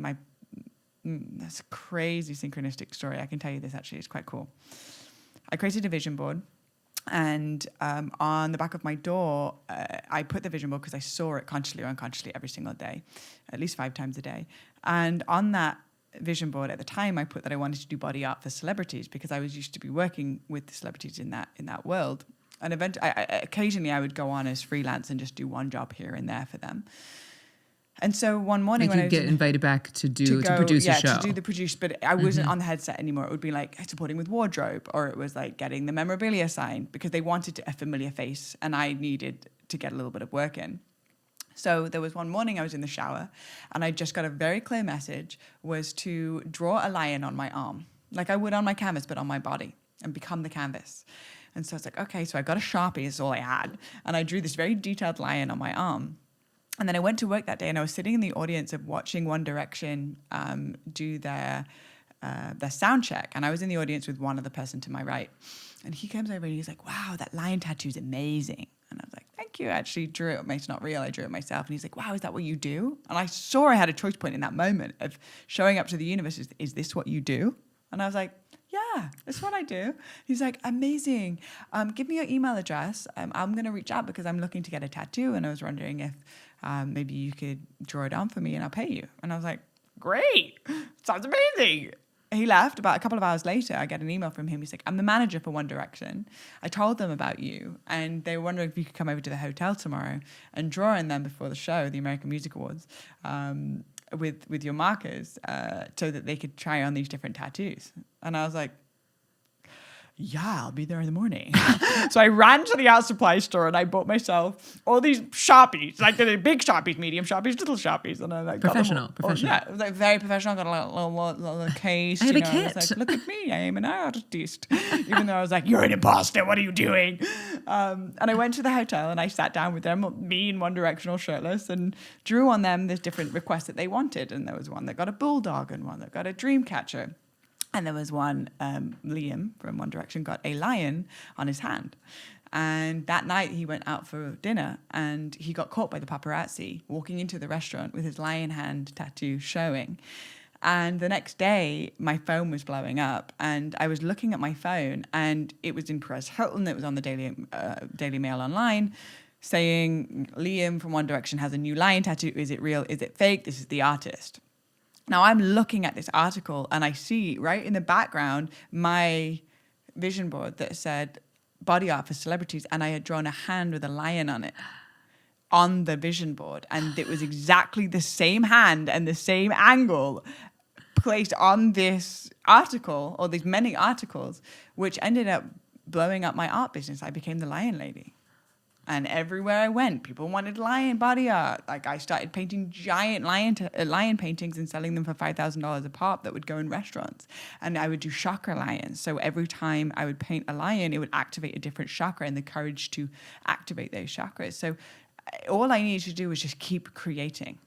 that's a crazy synchronistic story. I can tell you this, actually. It's quite cool. I created a vision board, and on the back of my door, I put the vision board because I saw it consciously or unconsciously every single day, at least 5 times a day. And on that vision board at the time, I put that I wanted to do body art for celebrities, because I was used to be working with the celebrities in that world. And occasionally I would go on as freelance and just do one job here and there for them. And so one morning when I was invited back to produce a show. to do the produce, but I wasn't on the headset anymore. It would be like supporting with wardrobe, or it was like getting the memorabilia signed, because they wanted a familiar face and I needed to get a little bit of work in. So there was one morning I was in the shower and I just got a very clear message, was to draw a lion on my arm, like I would on my canvas, but on my body, and become the canvas. And so I was like, okay, so I got a Sharpie, is all I had. And I drew this very detailed lion on my arm. And then I went to work that day, and I was sitting in the audience of watching One Direction do their sound check. And I was in the audience with one other person to my right. And he comes over and he's like, wow, that lion tattoo is amazing. And I was like, thank you. I actually drew it. It's not real. I drew it myself. And he's like, wow, is that what you do? And I saw I had a choice point in that moment of showing up to the universe. Is this what you do? And I was like, yeah, that's what I do. He's like, amazing. Give me your email address. I'm going to reach out because I'm looking to get a tattoo. And I was wondering if maybe you could draw it on for me and I'll pay you. And I was like, great. Sounds amazing. He left. About a couple of hours later, I get an email from him. He's like, I'm the manager for One Direction. I told them about you, and they were wondering if you could come over to the hotel tomorrow and draw in them before the show, the American Music Awards, with your markers, so that they could try on these different tattoos. And I was like, yeah, I'll be there in the morning. So I ran to the art supply store and I bought myself all these Sharpies, like the big Sharpies, medium Sharpies, little Sharpies. And I like Professional. Yeah, it was like very professional. I got a little case. I have a I was kit. like, look at me, I am an artist. Even though I was like, you're an imposter, what are you doing? And I went to the hotel and I sat down with them, me in One Direction all shirtless, and drew on them the different requests that they wanted. And there was one that got a bulldog and one that got a dream catcher. And there was one, Liam from One Direction got a lion on his hand. And that night he went out for dinner and he got caught by the paparazzi walking into the restaurant with his lion hand tattoo showing. And the next day, my phone was blowing up and I was looking at my phone and it was in Perez Hilton. It was on the Daily Mail online saying, Liam from One Direction has a new lion tattoo. Is it real? Is it fake? This is the artist. Now I'm looking at this article and I see right in the background my vision board that said body art for celebrities, and I had drawn a hand with a lion on it on the vision board, and it was exactly the same hand and the same angle placed on this article, or these many articles, which ended up blowing up my art business. I became the lion lady. And everywhere I went, people wanted lion body art. Like I started painting giant lion paintings and selling them for $5,000 a pop that would go in restaurants. And I would do chakra lions. So every time I would paint a lion, it would activate a different chakra and the courage to activate those chakras. So all I needed to do was just keep creating.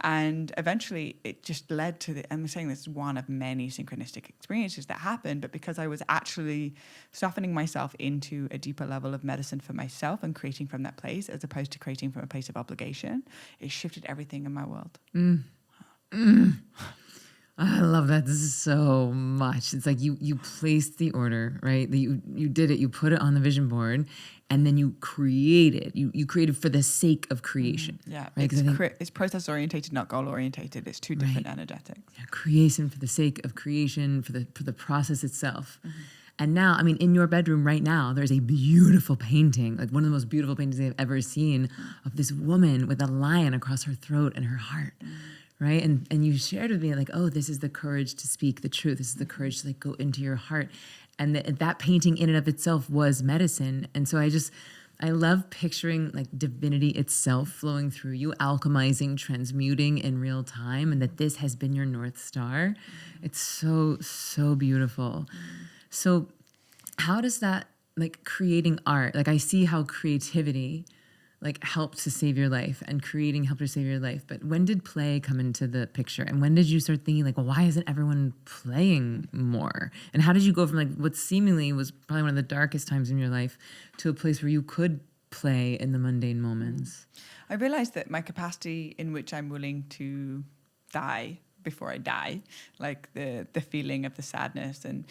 And eventually it just led to I'm saying this is one of many synchronistic experiences that happened, but because I was actually softening myself into a deeper level of medicine for myself and creating from that place, as opposed to creating from a place of obligation, it shifted everything in my world. I love that. This is so much. It's like you placed the order, right? You did it. You put it on the vision board, and then you created. You created for the sake of creation. Yeah, right? It's process orientated, not goal orientated. It's two different energetics. Yeah, creation for the sake of creation, for the process itself. Mm-hmm. And now, I mean, in your bedroom right now, there's a beautiful painting, like one of the most beautiful paintings I've ever seen, of this woman with a lion across her throat and her heart. Right. And you shared with me like, oh, this is the courage to speak the truth. This is the courage to like go into your heart. And that painting in and of itself was medicine. And so I love picturing like divinity itself flowing through you, alchemizing, transmuting in real time. And that this has been your North Star. It's so, so beautiful. So how does that, like creating art, like I see how creativity like helped to save your life and creating helped to save your life. But when did play come into the picture? And when did you start thinking like, well, why isn't everyone playing more? And how did you go from like what seemingly was probably one of the darkest times in your life to a place where you could play in the mundane moments? I realized that my capacity in which I'm willing to die before I die, like the feeling of the sadness and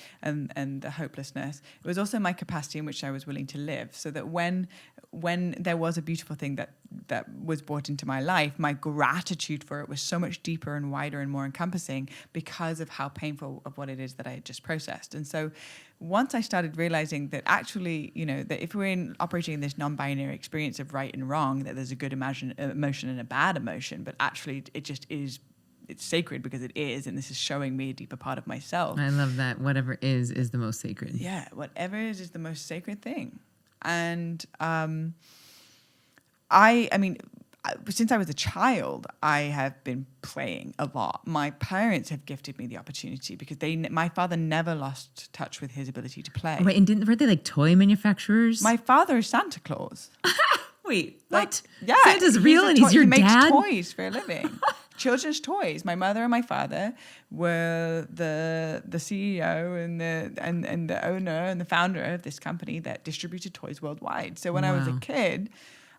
the hopelessness. It was also my capacity in which I was willing to live, so that when there was a beautiful thing that was brought into my life, my gratitude for it was so much deeper and wider and more encompassing because of how painful of what it is that I had just processed. And so once I started realizing that actually, that if we're operating in this non-binary experience of right and wrong, that there's a good emotion and a bad emotion, but actually it just is, it's sacred because it is, and this is showing me a deeper part of myself. I love that. Whatever is the most sacred. Yeah, whatever is the most sacred thing. And since I was a child, I have been playing a lot. My parents have gifted me the opportunity because my father never lost touch with his ability to play. Wait, and weren't they like toy manufacturers? My father is Santa Claus. Wait, what? Yeah, Santa's real and he's your dad? He makes toys for a living. Children's toys. My mother and my father were the CEO and the owner and the founder of this company that distributed toys worldwide. So when I was a kid,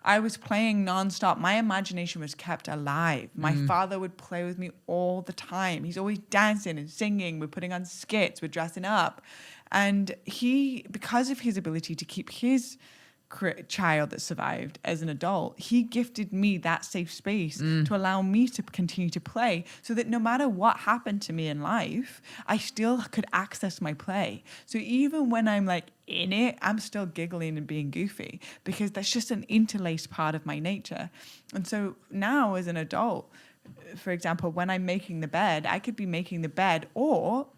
I was playing nonstop. My imagination was kept alive. My father would play with me all the time. He's always dancing and singing. We're putting on skits. We're dressing up. And because of his ability to keep his child that survived as an adult, he gifted me that safe space to allow me to continue to play, so that no matter what happened to me in life, I still could access my play. So even when I'm like in it, I'm still giggling and being goofy because that's just an interlaced part of my nature. And so now as an adult, for example, when I'm making the bed, I could be making the bed or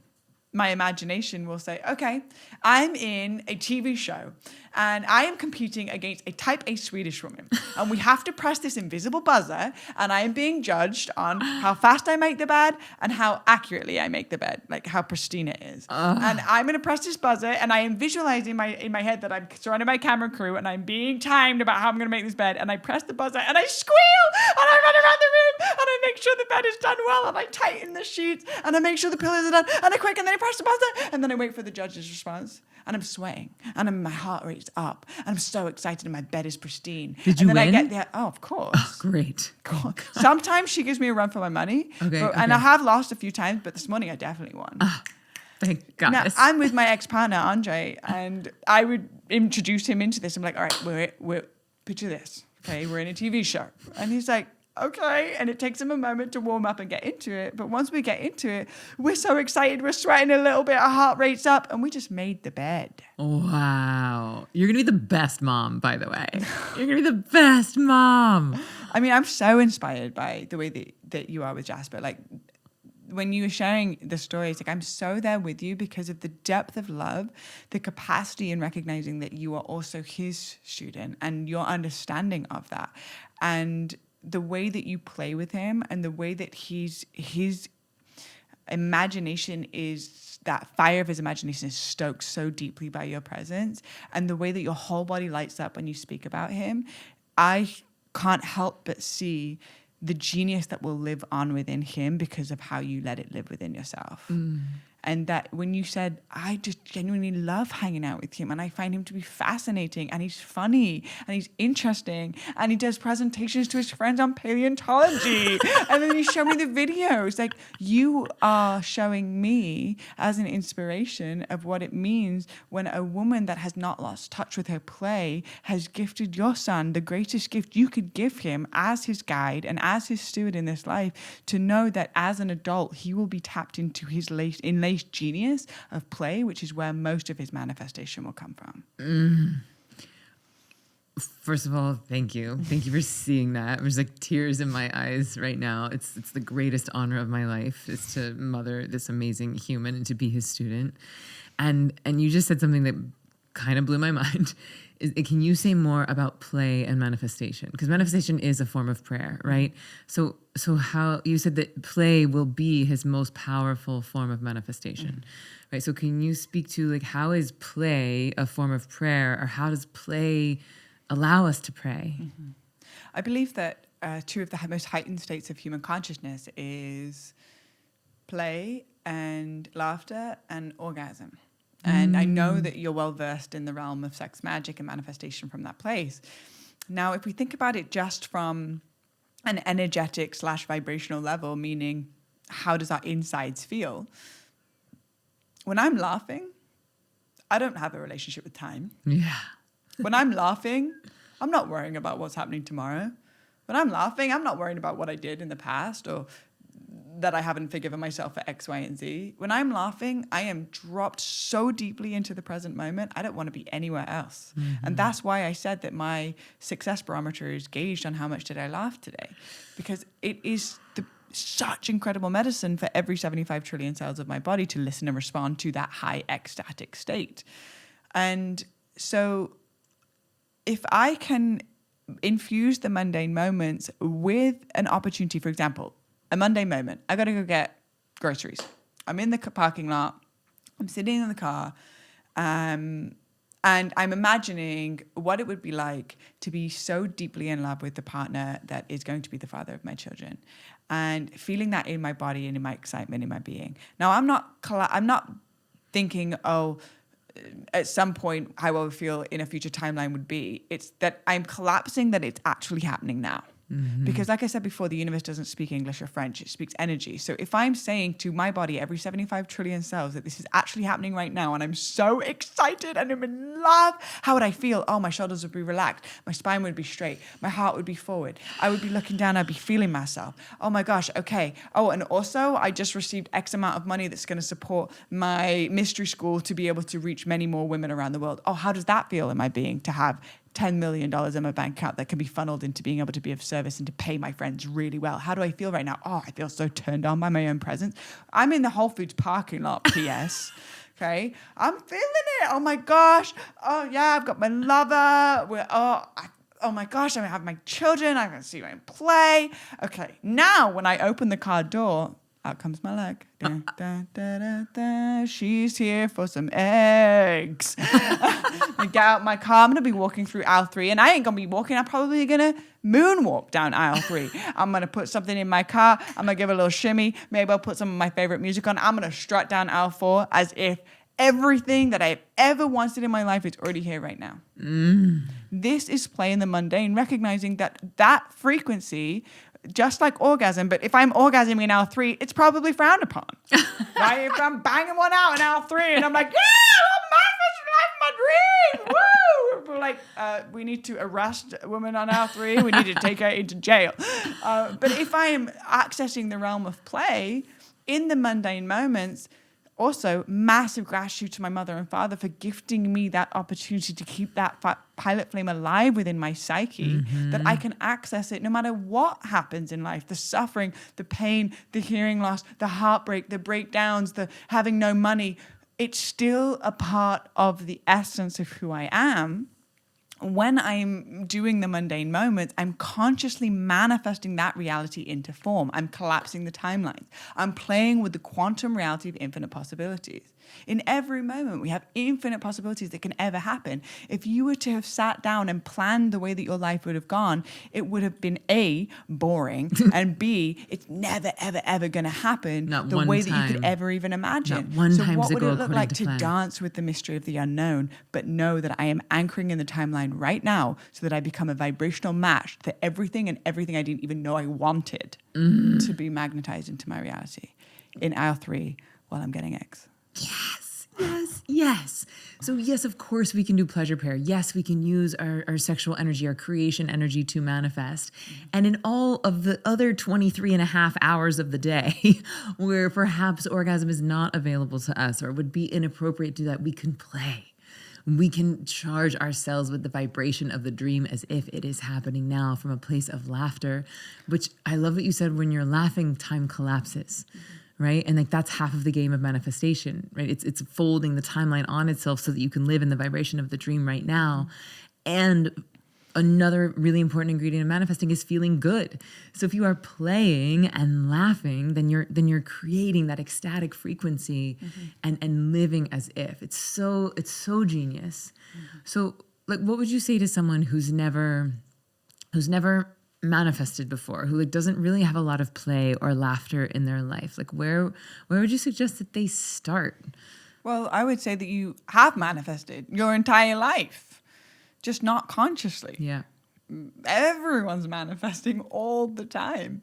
my imagination will say, okay, I'm in a TV show and I am competing against a type A Swedish woman. And we have to press this invisible buzzer and I am being judged on how fast I make the bed and how accurately I make the bed, like how pristine it is. And I'm going to press this buzzer and I am visualizing in my head that I'm surrounded by camera crew and I'm being timed about how I'm going to make this bed. And I press the buzzer and I squeal and I run around the room and I make sure the bed is done well and I tighten the sheets and I make sure the pillows are done and I quick and then I press the buzzer and then I wait for the judge's response and I'm sweating and my heart rate's up and I'm so excited and my bed is pristine. Did you and then win? I get there. Oh, of course. Oh, great. Sometimes she gives me a run for my money. Okay. And I have lost a few times, but this morning I definitely won. Thank God. Now, I'm with my ex-partner, Andre, and I would introduce him into this. I'm like, all right, we're picture this. Okay, we're in a TV show. And he's like, okay. And it takes him a moment to warm up and get into it. But once we get into it, we're so excited. We're sweating a little bit. Our heart rate's up. And we just made the bed. Wow. You're going to be the best mom, by the way. You're going to be the best mom. I mean, I'm so inspired by the way that you are with Jasper. Like, when you were sharing the stories, like I'm so there with you because of the depth of love, the capacity in recognizing that you are also his student and your understanding of that. And the way that you play with him and the way that his imagination is, that fire of his imagination is stoked so deeply by your presence, and the way that your whole body lights up when you speak about him, I can't help but see the genius that will live on within him because of how you let it live within yourself. And that when you said, I just genuinely love hanging out with him and I find him to be fascinating and he's funny and he's interesting and he does presentations to his friends on paleontology. And then you show me the videos. Like, you are showing me as an inspiration of what it means when a woman that has not lost touch with her play has gifted your son the greatest gift you could give him as his guide and as his steward in this life, to know that as an adult, he will be tapped into his innate genius of play, which is where most of his manifestation will come from. First of all, thank you. Thank you for seeing that. There's like tears in my eyes right now. It's the greatest honor of my life, is to mother this amazing human and to be his student. And you just said something that kind of blew my mind. Can you say more about play and manifestation? Because manifestation is a form of prayer, right? So how you said that play will be his most powerful form of manifestation, right? So can you speak to, like, how is play a form of prayer, or how does play allow us to pray? I believe that two of the most heightened states of human consciousness is play and laughter and orgasm. And I know that you're well versed in the realm of sex magic and manifestation from that place. Now, if we think about it just from an energetic / vibrational level, meaning how does our insides feel? When I'm laughing, I don't have a relationship with time. Yeah. When I'm laughing, I'm not worrying about what's happening tomorrow. When I'm laughing, I'm not worrying about what I did in the past or that I haven't forgiven myself for X, Y, and Z. When I'm laughing, I am dropped so deeply into the present moment, I don't want to be anywhere else. And that's why I said that my success barometer is gauged on how much did I laugh today. Because it is such incredible medicine for every 75 trillion cells of my body to listen and respond to that high ecstatic state. And so if I can infuse the mundane moments with an opportunity, for example, a mundane moment, I got to go get groceries. I'm in the parking lot. I'm sitting in the car. And I'm imagining what it would be like to be so deeply in love with the partner that is going to be the father of my children, and feeling that in my body and in my excitement, in my being. Now, I'm not thinking, at some point how I would feel in a future timeline would be. It's that I'm collapsing that it's actually happening now. Because like I said before, the universe doesn't speak English or French, it speaks energy. So if I'm saying to my body, every 75 trillion cells, that this is actually happening right now, and I'm so excited and I'm in love, how would I feel? Oh, my shoulders would be relaxed. My spine would be straight. My heart would be forward. I would be looking down. I'd be feeling myself. Oh my gosh, okay. Oh, and also I just received X amount of money that's going to support my mystery school to be able to reach many more women around the world. Oh, how does that feel in my being to have $10 million in my bank account that can be funneled into being able to be of service and to pay my friends really well. How do I feel right now? Oh, I feel so turned on by my own presence. I'm in the Whole Foods parking lot, P.S. Okay, I'm feeling it. Oh my gosh. Oh yeah, I've got my lover. Oh my gosh, I have my children. I can see them play. Okay, now when I open the car door, out comes my leg. Da, da, da, da, da. She's here for some eggs. I get out my car. I'm going to be walking through aisle 3, and I ain't going to be walking. I'm probably going to moonwalk down aisle 3. I'm going to put something in my car. I'm going to give it a little shimmy. Maybe I'll put some of my favorite music on. I'm going to strut down aisle 4 as if everything that I've ever wanted in my life is already here right now. This is playing the mundane, recognizing that frequency, just like orgasm, but if I'm orgasming in aisle 3, it's probably frowned upon. Right? If I'm banging one out in aisle 3 and I'm like, yeah, I'm manifesting life, my dream, woo! We're like, we need to arrest a woman on aisle 3. We need to take her into jail. But if I am accessing the realm of play in the mundane moments, also, massive gratitude to my mother and father for gifting me that opportunity to keep that pilot flame alive within my psyche, that I can access it no matter what happens in life, the suffering, the pain, the hearing loss, the heartbreak, the breakdowns, the having no money. It's still a part of the essence of who I am. When I'm doing the mundane moments, I'm consciously manifesting that reality into form. I'm collapsing the timelines. I'm playing with the quantum reality of infinite possibilities. In every moment, we have infinite possibilities that can ever happen. If you were to have sat down and planned the way that your life would have gone, it would have been A, boring, and B, it's never, ever, ever going to happen Not the one way that you time. could ever even imagine. Not one so time what does it would go it look according like to to plan? dance with the mystery of the unknown, but know that I am anchoring in the timeline right now so that I become a vibrational match to everything and everything I didn't even know I wanted to be magnetized into my reality in aisle 3 while I'm getting eggs. Yes. So yes, of course we can do pleasure prayer. Yes, we can use our sexual energy, our creation energy to manifest. And in all of the other 23 and a half hours of the day where perhaps orgasm is not available to us or would be inappropriate to do that, we can play. We can charge ourselves with the vibration of the dream as if it is happening now from a place of laughter, which I love what you said, when you're laughing, time collapses. Right? And like that's half of the game of manifestation, right? It's folding the timeline on itself so that you can live in the vibration of the dream right now. And another really important ingredient of manifesting is feeling good. So if you are playing and laughing, then you're creating that ecstatic frequency and living as if. It's so genius. So like what would you say to someone who's never manifested before, who like doesn't really have a lot of play or laughter in their life? Like where would you suggest that they start? Well, I would say that you have manifested your entire life, just not consciously. Yeah. Everyone's manifesting all the time.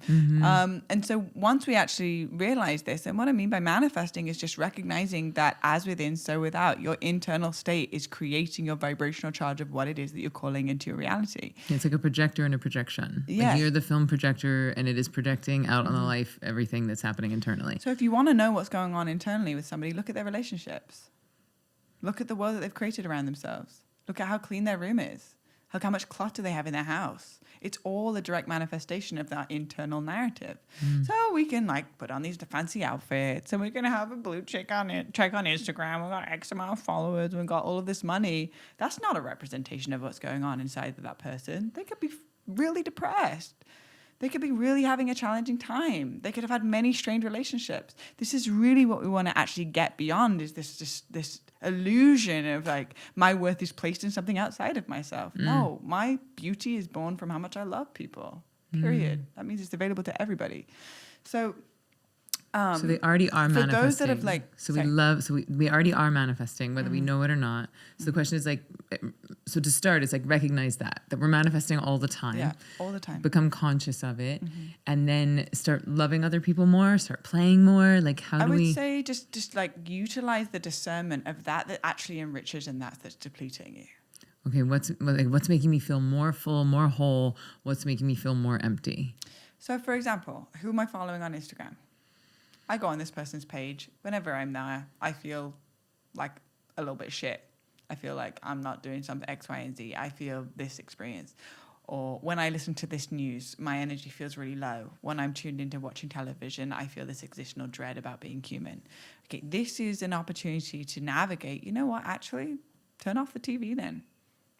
And so once we actually realize this, and what I mean by manifesting is just recognizing that as within, so without, your internal state is creating your vibrational charge of what it is that you're calling into your reality. It's like a projector and a projection. Yes. Like you're the film projector and it is projecting out on the life, everything that's happening internally. So if you want to know what's going on internally with somebody, look at their relationships. Look at the world that they've created around themselves. Look at how clean their room is. Look how much clutter they have in their house. It's all a direct manifestation of that internal narrative. So we can like put on these fancy outfits and we're going to have a blue check on Instagram. We've got X amount of followers. We've got all of this money. That's not a representation of what's going on inside of that person. They could be really depressed. They could be really having a challenging time. They could have had many strained relationships. This is really what we want to actually get beyond, is this illusion of like my worth is placed in something outside of myself. No, my beauty is born from how much I love people, period. That means it's available to everybody. So they already are manifesting. For those that have like, we already are manifesting, whether we know it or not. So the question is like, so to start, it's like recognize that we're manifesting all the time. Yeah, all the time. Become conscious of it, and then start loving other people more. Start playing more. Like I would say just like utilize the discernment of that actually enriches and that's depleting you. Okay, what's making me feel more full, more whole? What's making me feel more empty? So, for example, who am I following on Instagram? I go on this person's page. Whenever I'm there, I feel like a little bit shit. I feel like I'm not doing something X, Y, and Z. I feel this experience. Or when I listen to this news, my energy feels really low. When I'm tuned into watching television, I feel this existential dread about being human. Okay, this is an opportunity to navigate. You know what? Actually, turn off the TV then.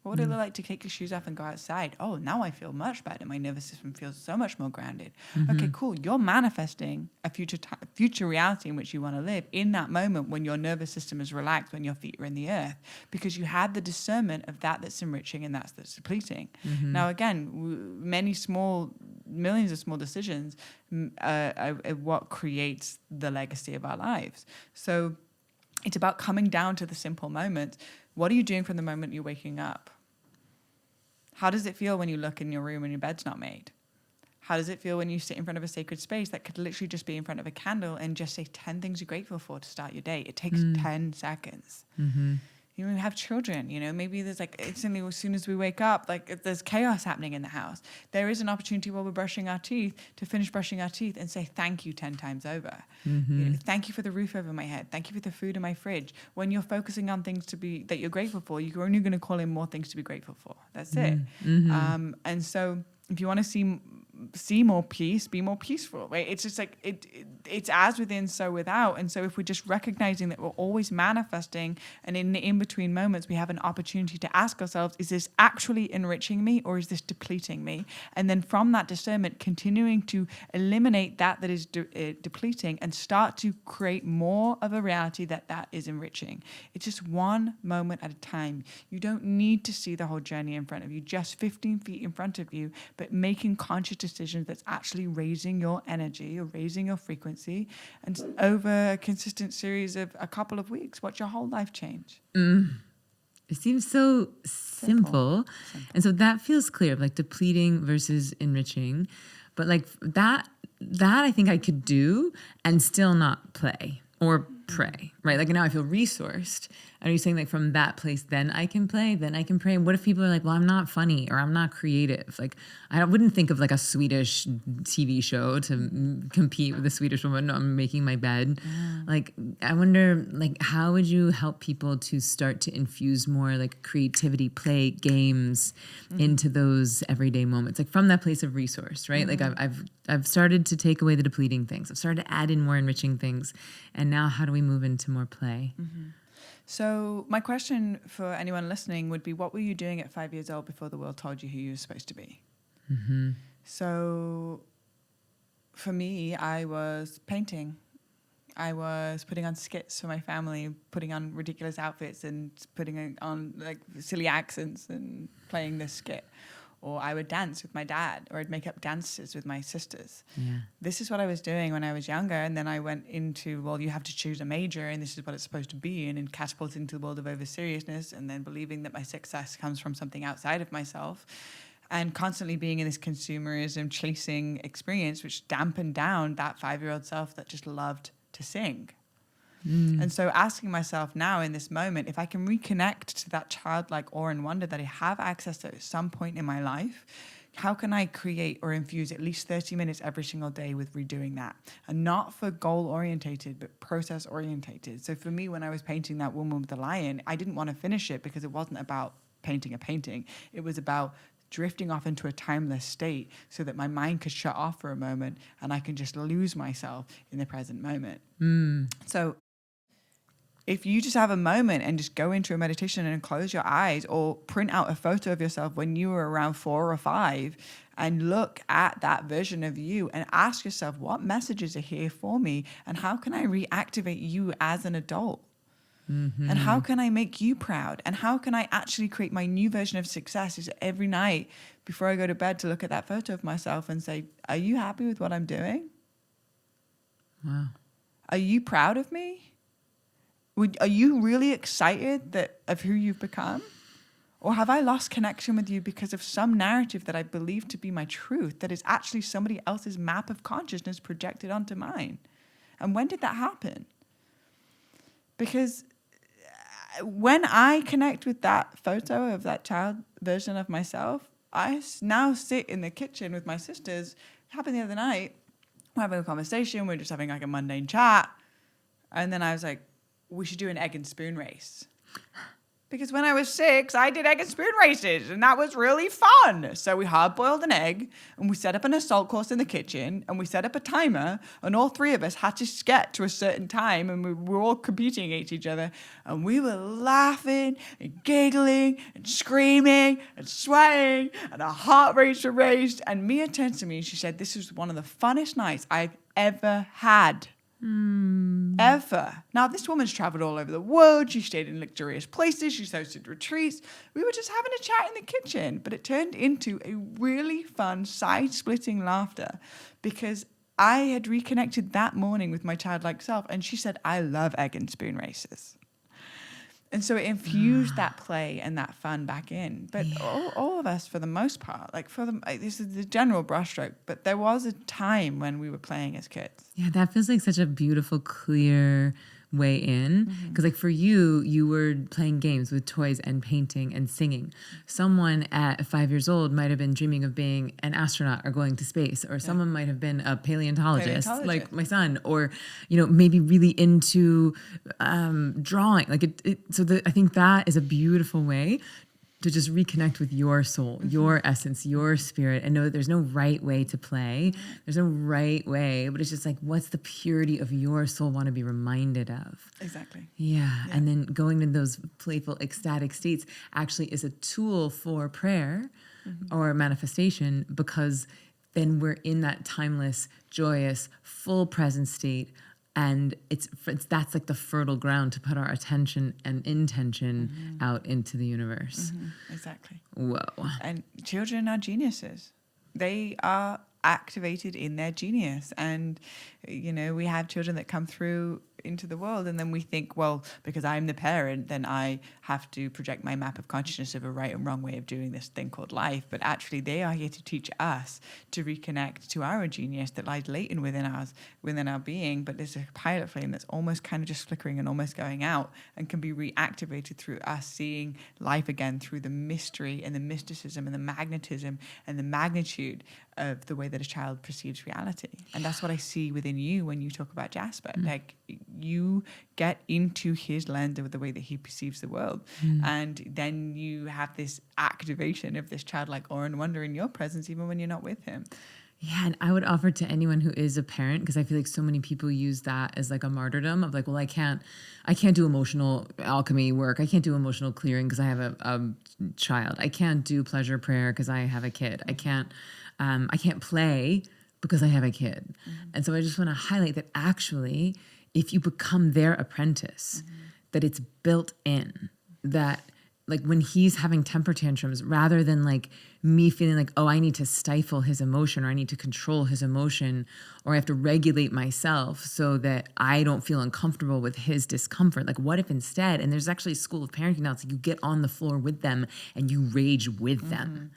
What would it look like to take your shoes off and go outside? Oh, now I feel much better. My nervous system feels so much more grounded. Okay, cool. You're manifesting a future reality in which you want to live in that moment when your nervous system is relaxed, when your feet are in the earth, because you had the discernment of that's enriching and that's depleting. Now, again, millions of small decisions are what creates the legacy of our lives. So it's about coming down to the simple moments. What are you doing from the moment you're waking up? How does it feel when you look in your room and your bed's not made? How does it feel when you sit in front of a sacred space that could literally just be in front of a candle and just say 10 things you're grateful for to start your day? It takes 10 seconds. You know, we have children, you know, maybe there's like instantly as soon as we wake up, like if there's chaos happening in the house. There is an opportunity while we're brushing our teeth to finish brushing our teeth and say thank you 10 times over. You know, thank you for the roof over my head. Thank you for the food in my fridge. When you're focusing on things that you're grateful for, you're only going to call in more things to be grateful for. That's it. And so if you want to see more peace, be more peaceful, right? It's just like it's as within, so without. And so if we're just recognizing that we're always manifesting, and in the in-between moments we have an opportunity to ask ourselves, is this actually enriching me or is this depleting me? And then from that discernment, continuing to eliminate that is depleting and start to create more of a reality that is enriching. It's just one moment at a time. You don't need to see the whole journey in front of you, just 15 feet in front of you, but making conscious decisions that's actually raising your energy or raising your frequency. And over a consistent series of a couple of weeks, watch your whole life change. It seems so simple. And so that feels clear, like depleting versus enriching. But like that I think I could do and still not play or pray, right? Like now I feel resourced. And are you saying like from that place, then I can play, then I can pray? And what if people are like, well, I'm not funny or I'm not creative? Like I wouldn't think of like a Swedish TV show to compete with a Swedish woman on making my bed. Like I wonder, like how would you help people to start to infuse more like creativity, play, games into those everyday moments, like from that place of resource, right? Like I've started to take away the depleting things. I've started to add in more enriching things. And now how do we move into more play? So my question for anyone listening would be, what were you doing at 5 years old before the world told you who you were supposed to be? So for me, I was painting. I was putting on skits for my family, putting on ridiculous outfits and putting on like silly accents and playing this skit. Or I would dance with my dad, or I'd make up dances with my sisters. This is what I was doing when I was younger. And then I went into, well, you have to choose a major, and this is what it's supposed to be, and catapulted into the world of over-seriousness, and then believing that my success comes from something outside of myself, and constantly being in this consumerism, chasing experience, which dampened down that 5-year-old self that just loved to sing. And so asking myself now in this moment, if I can reconnect to that childlike awe and wonder that I have access to at some point in my life, how can I create or infuse at least 30 minutes every single day with redoing that? And not for goal orientated, but process orientated. So for me, when I was painting that woman with the lion, I didn't want to finish it because it wasn't about painting a painting. It was about drifting off into a timeless state so that my mind could shut off for a moment and I can just lose myself in the present moment. So if you just have a moment and just go into a meditation and close your eyes, or print out a photo of yourself when you were around 4 or 5 and look at that version of you and ask yourself, what messages are here for me? And how can I reactivate you as an adult? And how can I make you proud? And how can I actually create my new version of success? Is every night before I go to bed to look at that photo of myself and say, are you happy with what I'm doing? Wow. Are you proud of me? Are you really excited of who you've become? Or have I lost connection with you because of some narrative that I believe to be my truth that is actually somebody else's map of consciousness projected onto mine? And when did that happen? Because when I connect with that photo of that child version of myself, I now sit in the kitchen with my sisters. It happened the other night. We're having a conversation. We're just having like a mundane chat. And then I was like, we should do an egg and spoon race. because when I was 6, I did egg and spoon races, and that was really fun. So we hard-boiled an egg, and we set up an assault course in the kitchen, and we set up a timer, and all 3 of us had to get to a certain time, and we were all competing against each other, and we were laughing and giggling and screaming and sweating, and our heart rates were raised. And Mia turned to me and she said, "This was one of the funnest nights I've ever had." Ever. Now, this woman's traveled all over the world. She stayed in luxurious places. She's hosted retreats. We were just having a chat in the kitchen, but it turned into a really fun side-splitting laughter because I had reconnected that morning with my childlike self, and she said, "I love egg and spoon races." And so it infused that play and that fun back in. But all of us, for the most part, this is the general brushstroke, but there was a time when we were playing as kids. Yeah, that feels like such a beautiful, clear way in. Because like for you, you were playing games with toys and painting and singing. Someone at 5 years old might have been dreaming of being an astronaut or going to space, or someone might have been a paleontologist, like my son, or, you know, maybe really into drawing. Like I think that is a beautiful way to just reconnect with your soul, your essence, your spirit, and know that there's no right way to play. There's no right way, but it's just like, what's the purity of your soul want to be reminded of? Exactly. Yeah. And then going to those playful, ecstatic states actually is a tool for prayer or manifestation, because then we're in that timeless, joyous, full present state. And that's like the fertile ground to put our attention and intention out into the universe. Exactly. Whoa. And children are geniuses. They are activated in their genius. And, you know, we have children that come through into the world, and then we think, well, because I'm the parent, then I have to project my map of consciousness of a right and wrong way of doing this thing called life. But actually, they are here to teach us to reconnect to our genius that lies latent within our being. But there's a pilot flame that's almost kind of just flickering and almost going out, and can be reactivated through us seeing life again through the mystery and the mysticism and the magnetism and the magnitude of the way that a child perceives reality. And that's what I see within you when you talk about Jasper. Like, you get into his lens of the way that he perceives the world. And then you have this activation of this childlike awe and wonder in your presence, even when you're not with him. Yeah, and I would offer to anyone who is a parent, because I feel like so many people use that as like a martyrdom of like, well, I can't do emotional alchemy work. I can't do emotional clearing because I have a child. I can't do pleasure prayer because I have a kid. I can't play because I have a kid. And so I just want to highlight that actually, if you become their apprentice, that it's built in, that like when he's having temper tantrums, rather than like me feeling like, oh, I need to stifle his emotion, or I need to control his emotion, or I have to regulate myself so that I don't feel uncomfortable with his discomfort. Like, what if instead, and there's actually a school of parenting now, it's like you get on the floor with them and you rage with them.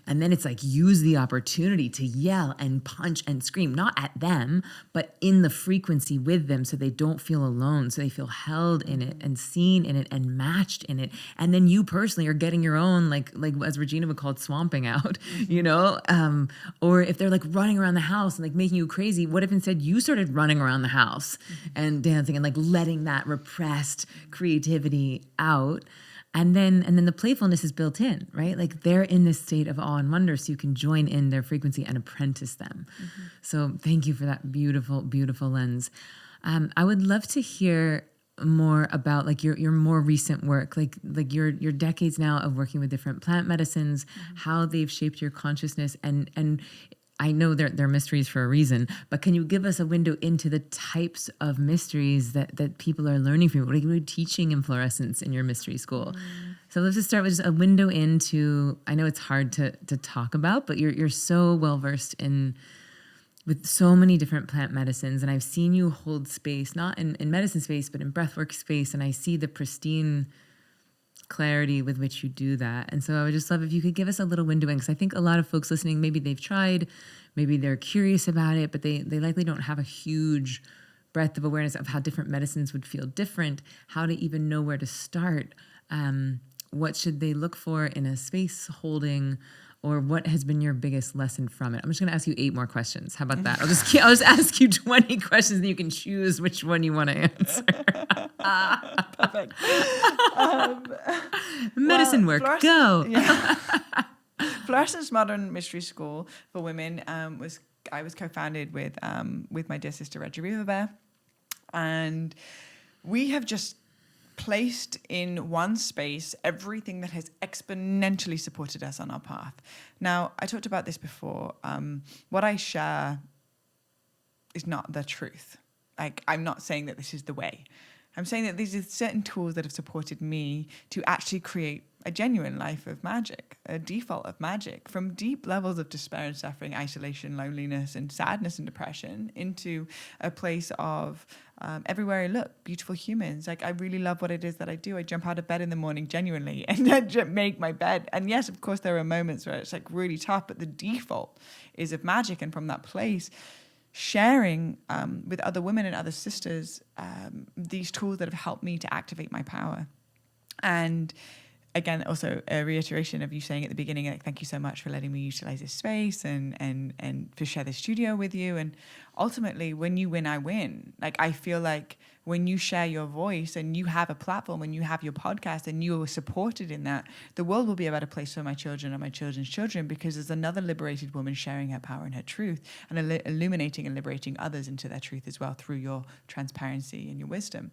And then it's like, use the opportunity to yell and punch and scream, not at them, but in the frequency with them, so they don't feel alone, so they feel held in it and seen in it and matched in it. And then you personally are getting your own, like as Regina would call it, swamping out, you know? Or if they're like running around the house and like making you crazy, what if instead you started running around the house and dancing and like letting that repressed creativity out? And then the playfulness is built in, right? Like they're in this state of awe and wonder, so you can join in their frequency and apprentice them. So thank you for that beautiful, beautiful lens. I would love to hear more about like your more recent work, like your decades now of working with different plant medicines, how they've shaped your consciousness, and I know they're mysteries for a reason, but can you give us a window into the types of mysteries that people are learning from you? What are you teaching in Florescence in your mystery school? So let's just start with just a window into, I know it's hard to talk about, but you're so well versed with so many different plant medicines, and I've seen you hold space, not in medicine space, but in breathwork space, and I see the pristine clarity with which you do that. And so I would just love if you could give us a little window in, because I think a lot of folks listening, maybe they've tried, maybe they're curious about it, but they likely don't have a huge breadth of awareness of how different medicines would feel different, how to even know where to start. What should they look for in a space holding, or what has been your biggest lesson from it? I'm just going to ask you 8 more questions. How about that? I'll just ask you 20 questions and you can choose which one you want to answer. Perfect. Medicine work, go. Yeah. Florescence Modern Mystery School for Women I was co-founded with my dear sister Reggie Riverbear, and we have just placed in one space everything that has exponentially supported us on our path. Now, I talked about this before. What I share is not the truth. Like, I'm not saying that this is the way. I'm saying that these are certain tools that have supported me to actually create a genuine life of magic, a default of magic, from deep levels of despair and suffering, isolation, loneliness, and sadness and depression into a place of everywhere I look, beautiful humans. Like, I really love what it is that I do. I jump out of bed in the morning genuinely and I make my bed. And yes, of course, there are moments where it's like really tough, but the default is of magic. And from that place, sharing with other women and other sisters these tools that have helped me to activate my power. And again, also a reiteration of you saying at the beginning, like, thank you so much for letting me utilize this space and to share this studio with you. And ultimately, when you win, I win. Like, I feel like when you share your voice and you have a platform and you have your podcast and you are supported in that, the world will be a better place for my children and my children's children, because there's another liberated woman sharing her power and her truth and illuminating and liberating others into their truth as well through your transparency and your wisdom.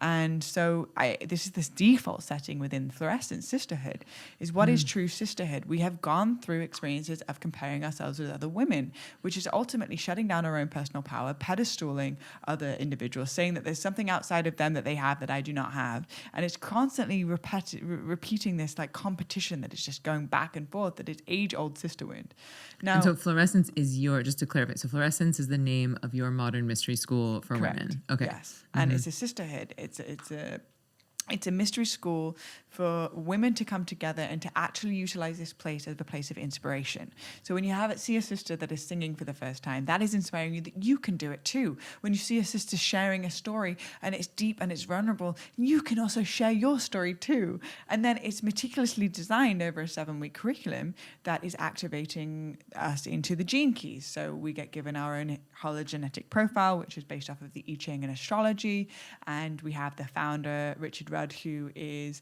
And so this is this default setting within Florescence sisterhood is what is true sisterhood. We have gone through experiences of comparing ourselves with other women, which is ultimately shutting down our own personal power, pedestaling other individuals, saying that there's something outside of them that they have that I do not have. And it's constantly repeating this like competition that is just going back and forth, that is age-old sisterhood. Now, and so Florescence is just to clarify, so Florescence is the name of your modern mystery school for correct. Women. Okay. Yes. And it's a sisterhood. It's a mystery school for women to come together and to actually utilize this place as a place of inspiration. So when you see a sister that is singing for the first time, that is inspiring you that you can do it too. When you see a sister sharing a story and it's deep and it's vulnerable, you can also share your story too. And then it's meticulously designed over a 7-week curriculum that is activating us into the gene keys. So we get given our own hologenetic profile, which is based off of the I Ching and astrology. And we have the founder, Richard Rudd, who is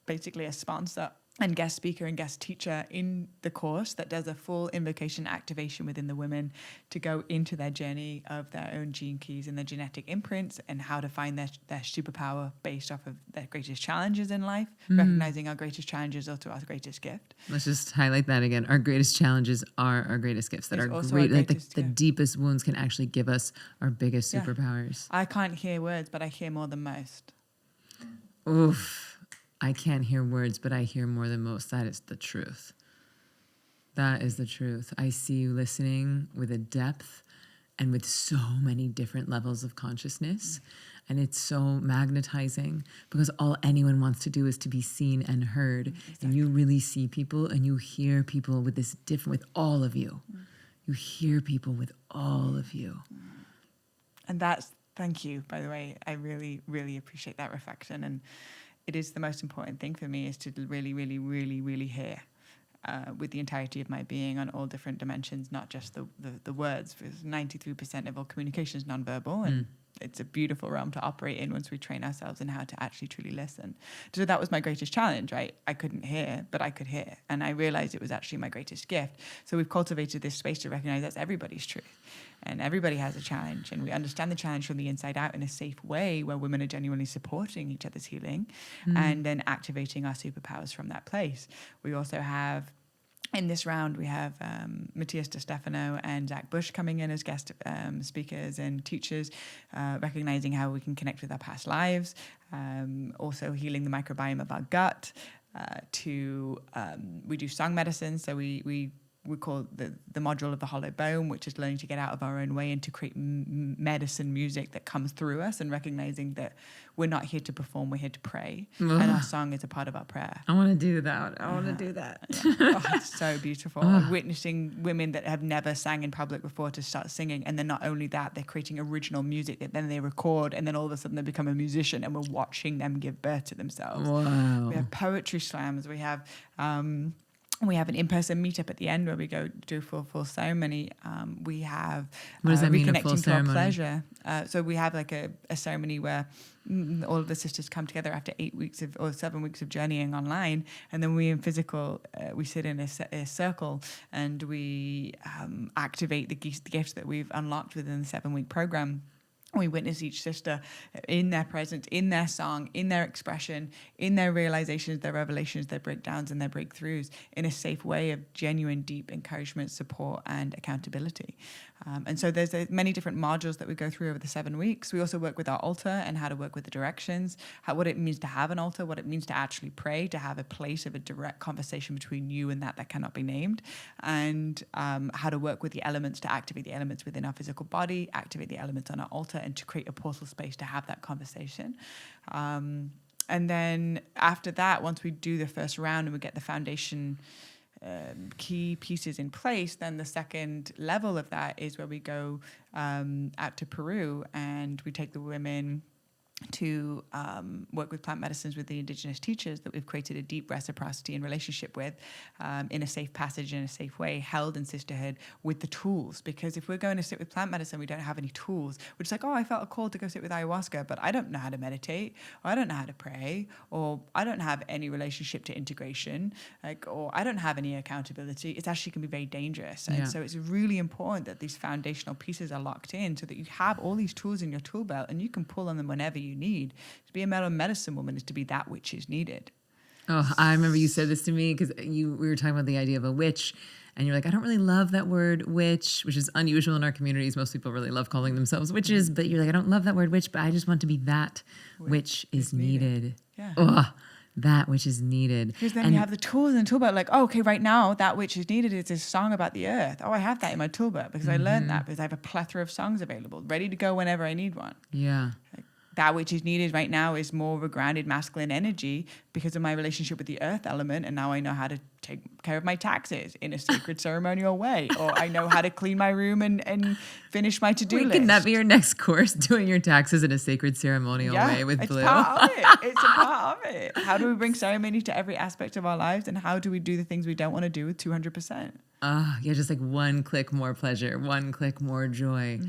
basically a sponsor and guest speaker and guest teacher in the course that does a full invocation activation within the women to go into their journey of their own gene keys and their genetic imprints and how to find their superpower based off of their greatest challenges in life, recognizing our greatest challenges are to our greatest gift. Let's just highlight that again. Our greatest challenges are our greatest gifts that are great. Like the deepest wounds can actually give us our biggest superpowers. I can't hear words, but I hear more than most. Oof. I can't hear words, but I hear more than most. That is the truth. That is the truth. I see you listening with a depth and with so many different levels of consciousness. And it's so magnetizing because all anyone wants to do is to be seen and heard. Exactly. And you really see people and you hear people with this with all of you. You hear people with all of you. And thank you, by the way. I really, really appreciate that reflection. And it is the most important thing for me is to really, really, really, really hear with the entirety of my being on all different dimensions, not just the words. Because 93% of all communication is nonverbal, and it's a beautiful realm to operate in once we train ourselves in how to actually truly listen. So that was my greatest challenge, right? I couldn't hear, but I could hear. And I realized it was actually my greatest gift. So we've cultivated this space to recognize that's everybody's truth. And everybody has a challenge. And we understand the challenge from the inside out in a safe way where women are genuinely supporting each other's healing and then activating our superpowers from that place. We also have, in this round, we have Matthias De Stefano and Zach Bush coming in as guest speakers and teachers, recognizing how we can connect with our past lives, also healing the microbiome of our gut. We do song medicine, so we call the module of the hollow bone, which is learning to get out of our own way and to create medicine music that comes through us, and recognizing that we're not here to perform, we're here to pray. And our song is a part of our prayer. I want to do that. I want to do that. Yeah. Oh, it's so beautiful. Witnessing women that have never sang in public before to start singing. And then not only that, they're creating original music that then they record, and then all of a sudden they become a musician, and we're watching them give birth to themselves. Wow. We have poetry slams. We have We have an in-person meetup at the end where we go do a full ceremony. We have What does that mean, a full reconnecting to our ceremony? pleasure. So we have like a ceremony where all of the sisters come together after 8 weeks or 7 weeks of journeying online, and then we in physical, we sit in a circle and we activate the gifts that we've unlocked within the 7-week program. We witness each sister in their presence, in their song, in their expression, in their realizations, their revelations, their breakdowns, and their breakthroughs in a safe way of genuine, deep encouragement, support, and accountability. And so there's many different modules that we go through over the 7 weeks. We also work with our altar and how to work with the directions, what it means to have an altar, what it means to actually pray, to have a place of a direct conversation between you and that cannot be named, and how to work with the elements to activate the elements within our physical body, activate the elements on our altar, and to create a portal space to have that conversation. And then after that, once we do the first round and we get the foundation key pieces in place, then the second level of that is where we go out to Peru and we take the women to work with plant medicines with the indigenous teachers that we've created a deep reciprocity and relationship with in a safe passage, in a safe way, held in sisterhood with the tools. Because if we're going to sit with plant medicine, we don't have any tools. We're just like, oh, I felt a call to go sit with ayahuasca, but I don't know how to meditate, or I don't know how to pray, or I don't have any relationship to integration, or I don't have any accountability. It's actually can be very dangerous. And so it's really important that these foundational pieces are locked in so that you have all these tools in your tool belt and you can pull on them whenever you need. To be a medicine woman is to be that which is needed. Oh, I remember you said this to me because we were talking about the idea of a witch, and you're like, I don't really love that word witch, which is unusual in our communities. Most people really love calling themselves witches, but you're like, I don't love that word witch, but I just want to be that which is needed. Yeah. Oh, that which is needed. Because then you have the tools in the tool belt, like, oh, okay, right now, that which is needed is this song about the earth. Oh, I have that in my tool belt because I learned that because I have a plethora of songs available, ready to go whenever I need one. Yeah. That which is needed right now is more of a grounded masculine energy because of my relationship with the earth element. And now I know how to take care of my taxes in a sacred ceremonial way. Or I know how to clean my room and finish my to-do list. Can that be your next course, doing your taxes in a sacred ceremonial way with Blue? It's part of it. It's a part of it. How do we bring ceremony to every aspect of our lives? And how do we do the things we don't want to do with 200%? Yeah, just like one click more pleasure, one click more joy.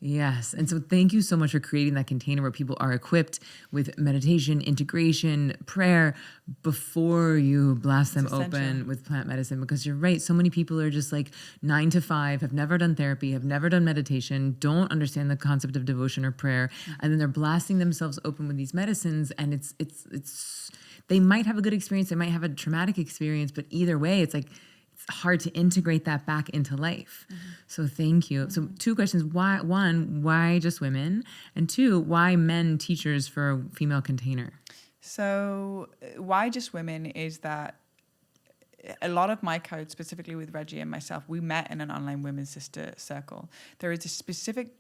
Yes. And so thank you so much for creating that container where people are equipped with meditation, integration, prayer before you blast them open with plant medicine. Because you're right. So many people are just like 9 to 5, have never done therapy, have never done meditation, don't understand the concept of devotion or prayer. And then they're blasting themselves open with these medicines. And it's they might have a good experience. They might have a traumatic experience, but either way, it's like, it's hard to integrate that back into life. So thank you. So 2 questions. Why? 1, why just women? And 2, why men teachers for a female container? So why just women is that a lot of my code, specifically with Reggie and myself, we met in an online women's sister circle. There is a specific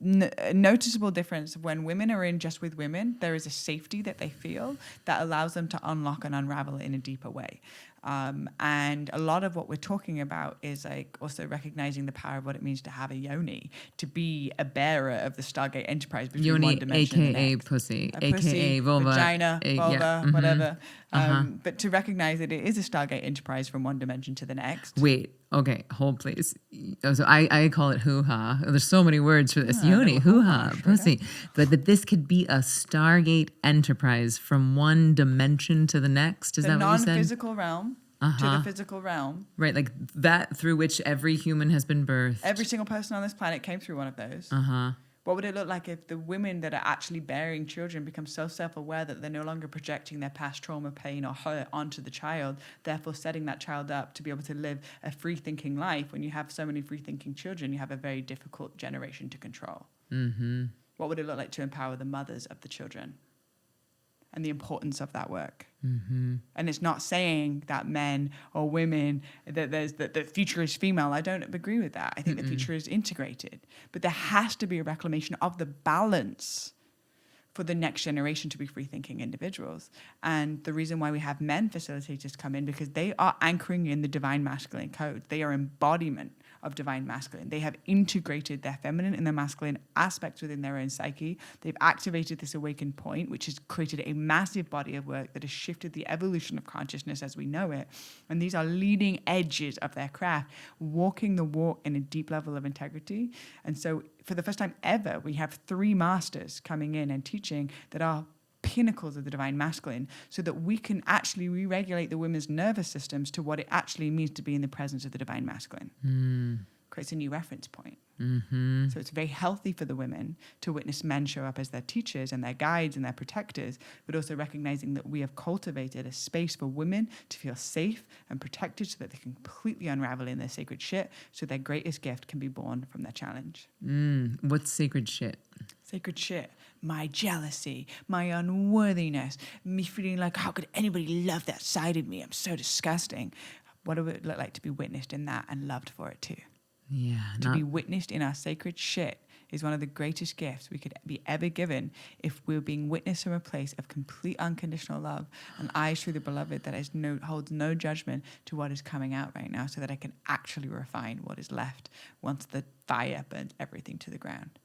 noticeable difference when women are in just with women. There is a safety that they feel that allows them to unlock and unravel in a deeper way. And a lot of what we're talking about is like also recognizing the power of what it means to have a yoni, to be a bearer of the Stargate Enterprise between Yoni, one dimension and the aka next. pussy, Pussy, aka vulva, vagina, vulva, yeah. whatever. But to recognize that it is a Stargate Enterprise from one dimension to the next. Wait, okay, hold please. So I call it hoo-ha. There's so many words for this. Yoni, hoo-ha, pussy. But that this could be a Stargate Enterprise from one dimension to the next. Is that what you said? The non-physical realm to the physical realm. Right, like that through which every human has been birthed. Every single person on this planet came through one of those. What would it look like if the women that are actually bearing children become so self-aware that they're no longer projecting their past trauma, pain, or hurt onto the child, therefore setting that child up to be able to live a free-thinking life? When you have so many free-thinking children, you have a very difficult generation to control. What would it look like to empower the mothers of the children? And the importance of that work. And it's not saying that men or women, that the future is female. I don't agree with that. I think the future is integrated. But there has to be a reclamation of the balance for the next generation to be free-thinking individuals. And the reason why we have men facilitators come in, because they are anchoring in the divine masculine code. They are embodiment of divine masculine. They have integrated their feminine and their masculine aspects within their own psyche. They've activated this awakened point, which has created a massive body of work that has shifted the evolution of consciousness as we know it. And these are leading edges of their craft, walking the walk in a deep level of integrity. And so for the first time ever, we have 3 masters coming in and teaching that are pinnacles of the divine masculine, so that we can actually re-regulate the women's nervous systems to what it actually means to be in the presence of the divine masculine. Creates a new reference point. So it's very healthy for the women to witness men show up as their teachers and their guides and their protectors, but also recognizing that we have cultivated a space for women to feel safe and protected so that they can completely unravel in their sacred shit, so their greatest gift can be born from their challenge. What's sacred shit? Sacred shit. My jealousy, my unworthiness, me feeling like, how could anybody love that side of me? I'm so disgusting. What would it look like to be witnessed in that and loved for it too? Yeah. To be witnessed in our sacred shit is one of the greatest gifts we could be ever given if we're being witnessed from a place of complete unconditional love and eyes through the beloved that holds no judgment to what is coming out right now, so that I can actually refine what is left once the fire burns everything to the ground.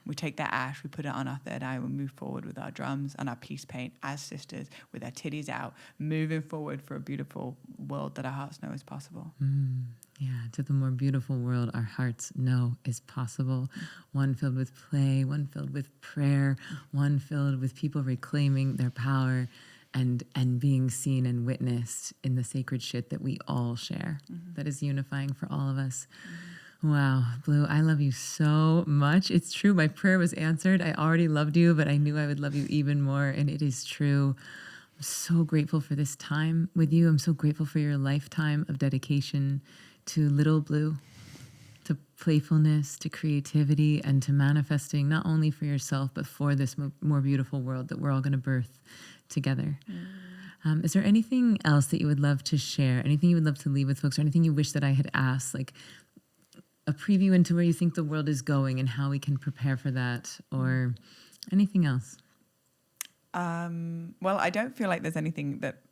We take that ash, we put it on our third eye, we move forward with our drums and our peace paint as sisters with our titties out, moving forward for a beautiful world that our hearts know is possible. Yeah, to the more beautiful world our hearts know is possible. One filled with play, one filled with prayer, one filled with people reclaiming their power and being seen and witnessed in the sacred shit that we all share. That is unifying for all of us. Wow, Blue, I love you so much. It's true, my prayer was answered. I already loved you, but I knew I would love you even more, and it is true. I'm so grateful for this time with you. I'm so grateful for your lifetime of dedication to Little Blue, to playfulness, to creativity, and to manifesting not only for yourself, but for this more beautiful world that we're all going to birth together. Is there anything else that you would love to share? Anything you would love to leave with folks, or anything you wish that I had asked, like a preview into where you think the world is going and how we can prepare for that, or anything else? Well, I don't feel like there's anything that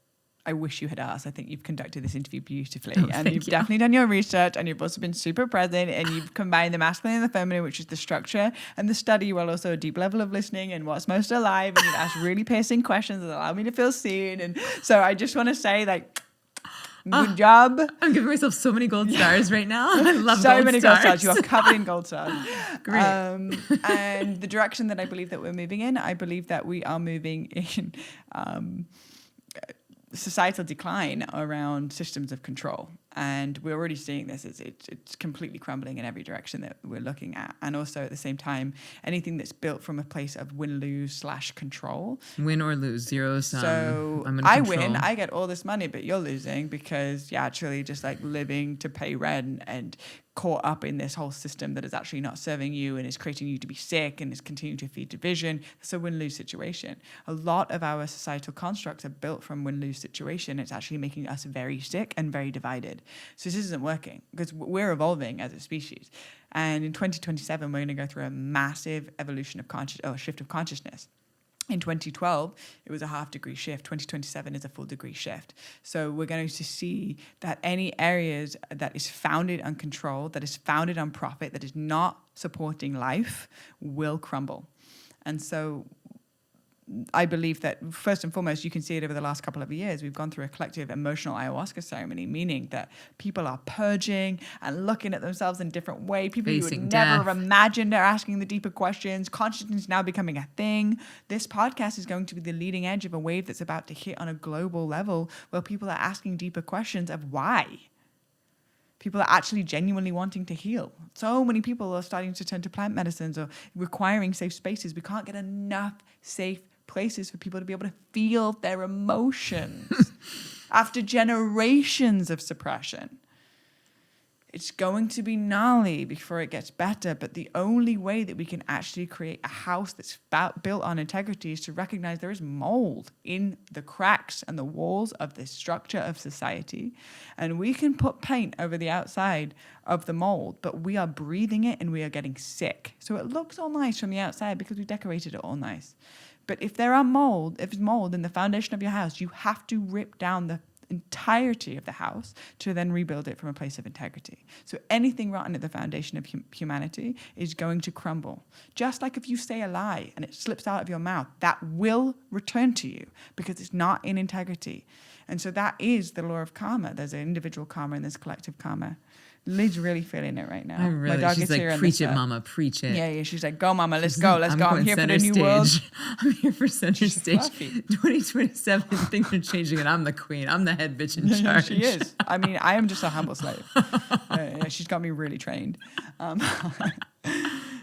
I wish you had asked. I think you've conducted this interview beautifully, and you've definitely done your research, and you've also been super present, and you've combined the masculine and the feminine, which is the structure and the study, while also a deep level of listening and what's most alive, and you've asked really piercing questions that allow me to feel seen. And so I just want to say, like, good job. I'm giving myself so many gold stars right now. I love so gold many stars. gold stars. You are covered in gold stars. Great. And the direction that I believe that we're moving in, I believe that we are moving in societal decline around systems of control. And we're already seeing this. It's completely crumbling in every direction that we're looking at. And also at the same time, anything that's built from a place of win-lose/control. Win or lose, zero sum. So I win, I get all this money, but you're losing because you're actually just like living to pay rent and caught up in this whole system that is actually not serving you and is creating you to be sick and is continuing to feed division. It's a win-lose situation. A lot of our societal constructs are built from win-lose situation. It's actually making us very sick and very divided. So this isn't working because we're evolving as a species. And in 2027, we're going to go through a massive evolution of shift of consciousness. In 2012, it was a half-degree shift. 2027 is a full-degree shift. So we're going to see that any areas that is founded on control, that is founded on profit, that is not supporting life, will crumble. And so I believe that first and foremost, you can see it over the last couple of years. We've gone through a collective emotional ayahuasca ceremony, meaning that people are purging and looking at themselves in a different way. People you would never have imagined are asking the deeper questions. Consciousness is now becoming a thing. This podcast is going to be the leading edge of a wave that's about to hit on a global level where people are asking deeper questions of why. People are actually genuinely wanting to heal. So many people are starting to turn to plant medicines or requiring safe spaces. We can't get enough safe places for people to be able to feel their emotions after generations of suppression. It's going to be gnarly before it gets better, but the only way that we can actually create a house that's built on integrity is to recognize there is mold in the cracks and the walls of this structure of society. And we can put paint over the outside of the mold, but we are breathing it and we are getting sick. So it looks all nice from the outside because we decorated it all nice. But if there's mold in the foundation of your house, you have to rip down the entirety of the house to then rebuild it from a place of integrity. So anything rotten at the foundation of humanity is going to crumble. Just like if you say a lie and it slips out of your mouth, that will return to you because it's not in integrity. And so that is the law of karma. There's an individual karma and there's collective karma. Lid's really feeling it right now. My dog she's is like, preach it, mama, preach it. Yeah, she's like, go, mama, let's go. I'm here for the new stage. world. I'm here for center stage. Fluffy. 2027, things are changing, and I'm the queen. I'm the head bitch in charge. Yeah, she is. I mean, I am just a humble slave. She's got me really trained.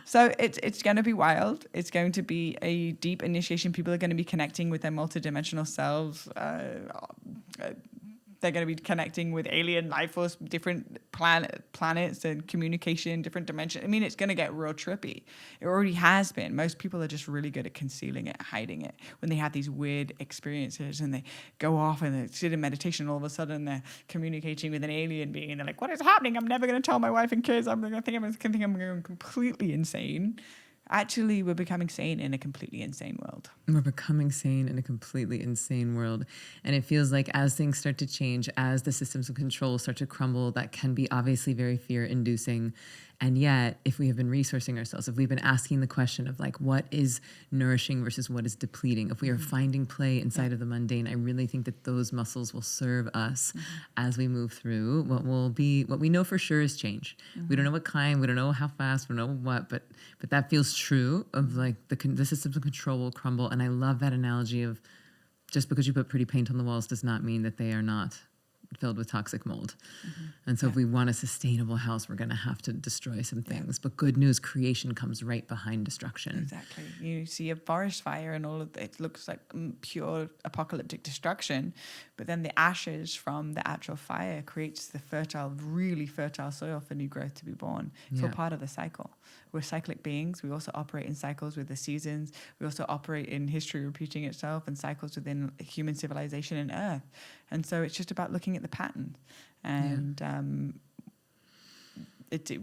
So it's going to be wild. It's going to be a deep initiation. People are going to be connecting with their multidimensional selves. They're going to be connecting with alien life force, different planets and communication, different dimensions. I mean, it's going to get real trippy. It already has been. Most people are just really good at concealing it, hiding it. When they have these weird experiences and they go off and they sit in meditation, all of a sudden they're communicating with an alien being and they're like, what is happening? I'm never going to tell my wife and kids. I'm going to think I'm going completely insane. Actually, we're becoming sane in a completely insane world. We're becoming sane in a completely insane world. And it feels like as things start to change, as the systems of control start to crumble, that can be obviously very fear-inducing. And yet, if we have been resourcing ourselves, if we've been asking the question of like, what is nourishing versus what is depleting, if we are finding play inside of the mundane, I really think that those muscles will serve us as we move through what we know for sure is change. We don't know what kind, we don't know how fast, we don't know what, but that feels true of like the systems of control will crumble. And I love that analogy of just because you put pretty paint on the walls does not mean that they are not filled with toxic mold. And so if we want a sustainable house, we're going to have to destroy some things. But good news, creation comes right behind destruction. Exactly. You see a forest fire and all of it looks like pure apocalyptic destruction, but then the ashes from the actual fire creates the really fertile soil for new growth to be born. It's all part of the cycle. We're cyclic beings. We also operate in cycles with the seasons. We also operate in history repeating itself and cycles within human civilization and Earth. And so it's just about looking at the pattern. And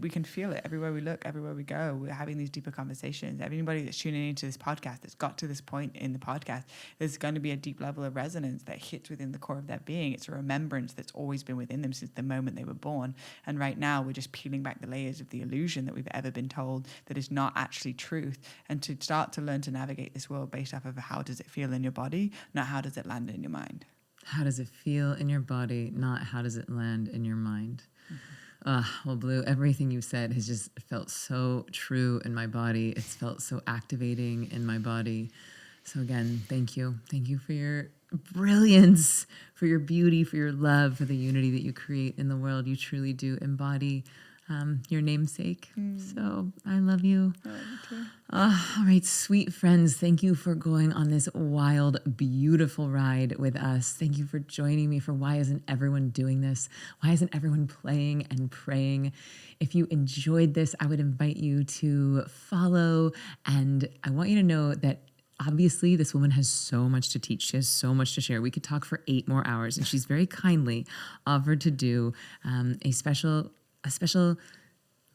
we can feel it everywhere we look, everywhere we go. We're having these deeper conversations. Everybody that's tuning into this podcast, that's got to this point in the podcast, there's going to be a deep level of resonance that hits within the core of their being. It's a remembrance that's always been within them since the moment they were born. And right now, we're just peeling back the layers of the illusion that we've ever been told that is not actually truth. And to start to learn to navigate this world based off of how does it feel in your body, not how does it land in your mind. How does it feel in your body, not how does it land in your mind? Well, Blue, everything you said has just felt so true in my body. It's felt so activating in my body. So again, thank you. Thank you for your brilliance, for your beauty, for your love, for the unity that you create in the world. You truly do embody your namesake. So I love you. All right, sweet friends, thank you for going on this wild, beautiful ride with us. Thank you for joining me for Why Isn't Everyone Doing This? Why isn't everyone playing and praying? If you enjoyed this, I would invite you to follow, and I want you to know that obviously, this woman has so much to teach. She has so much to share. We could talk for 8 more hours, and she's very kindly offered to do a special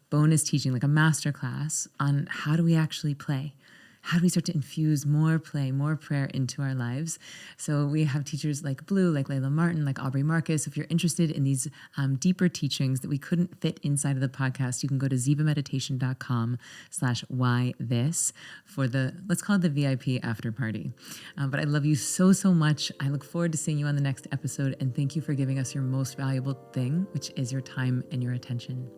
bonus teaching, like a master class on how do we actually play? How do we start to infuse more play, more prayer into our lives? So we have teachers like Blue, like Layla Martin, like Aubrey Marcus. If you're interested in these deeper teachings that we couldn't fit inside of the podcast, you can go to zivameditation.com/whythis for let's call it the VIP after party. But I love you so, so much. I look forward to seeing you on the next episode. And thank you for giving us your most valuable thing, which is your time and your attention.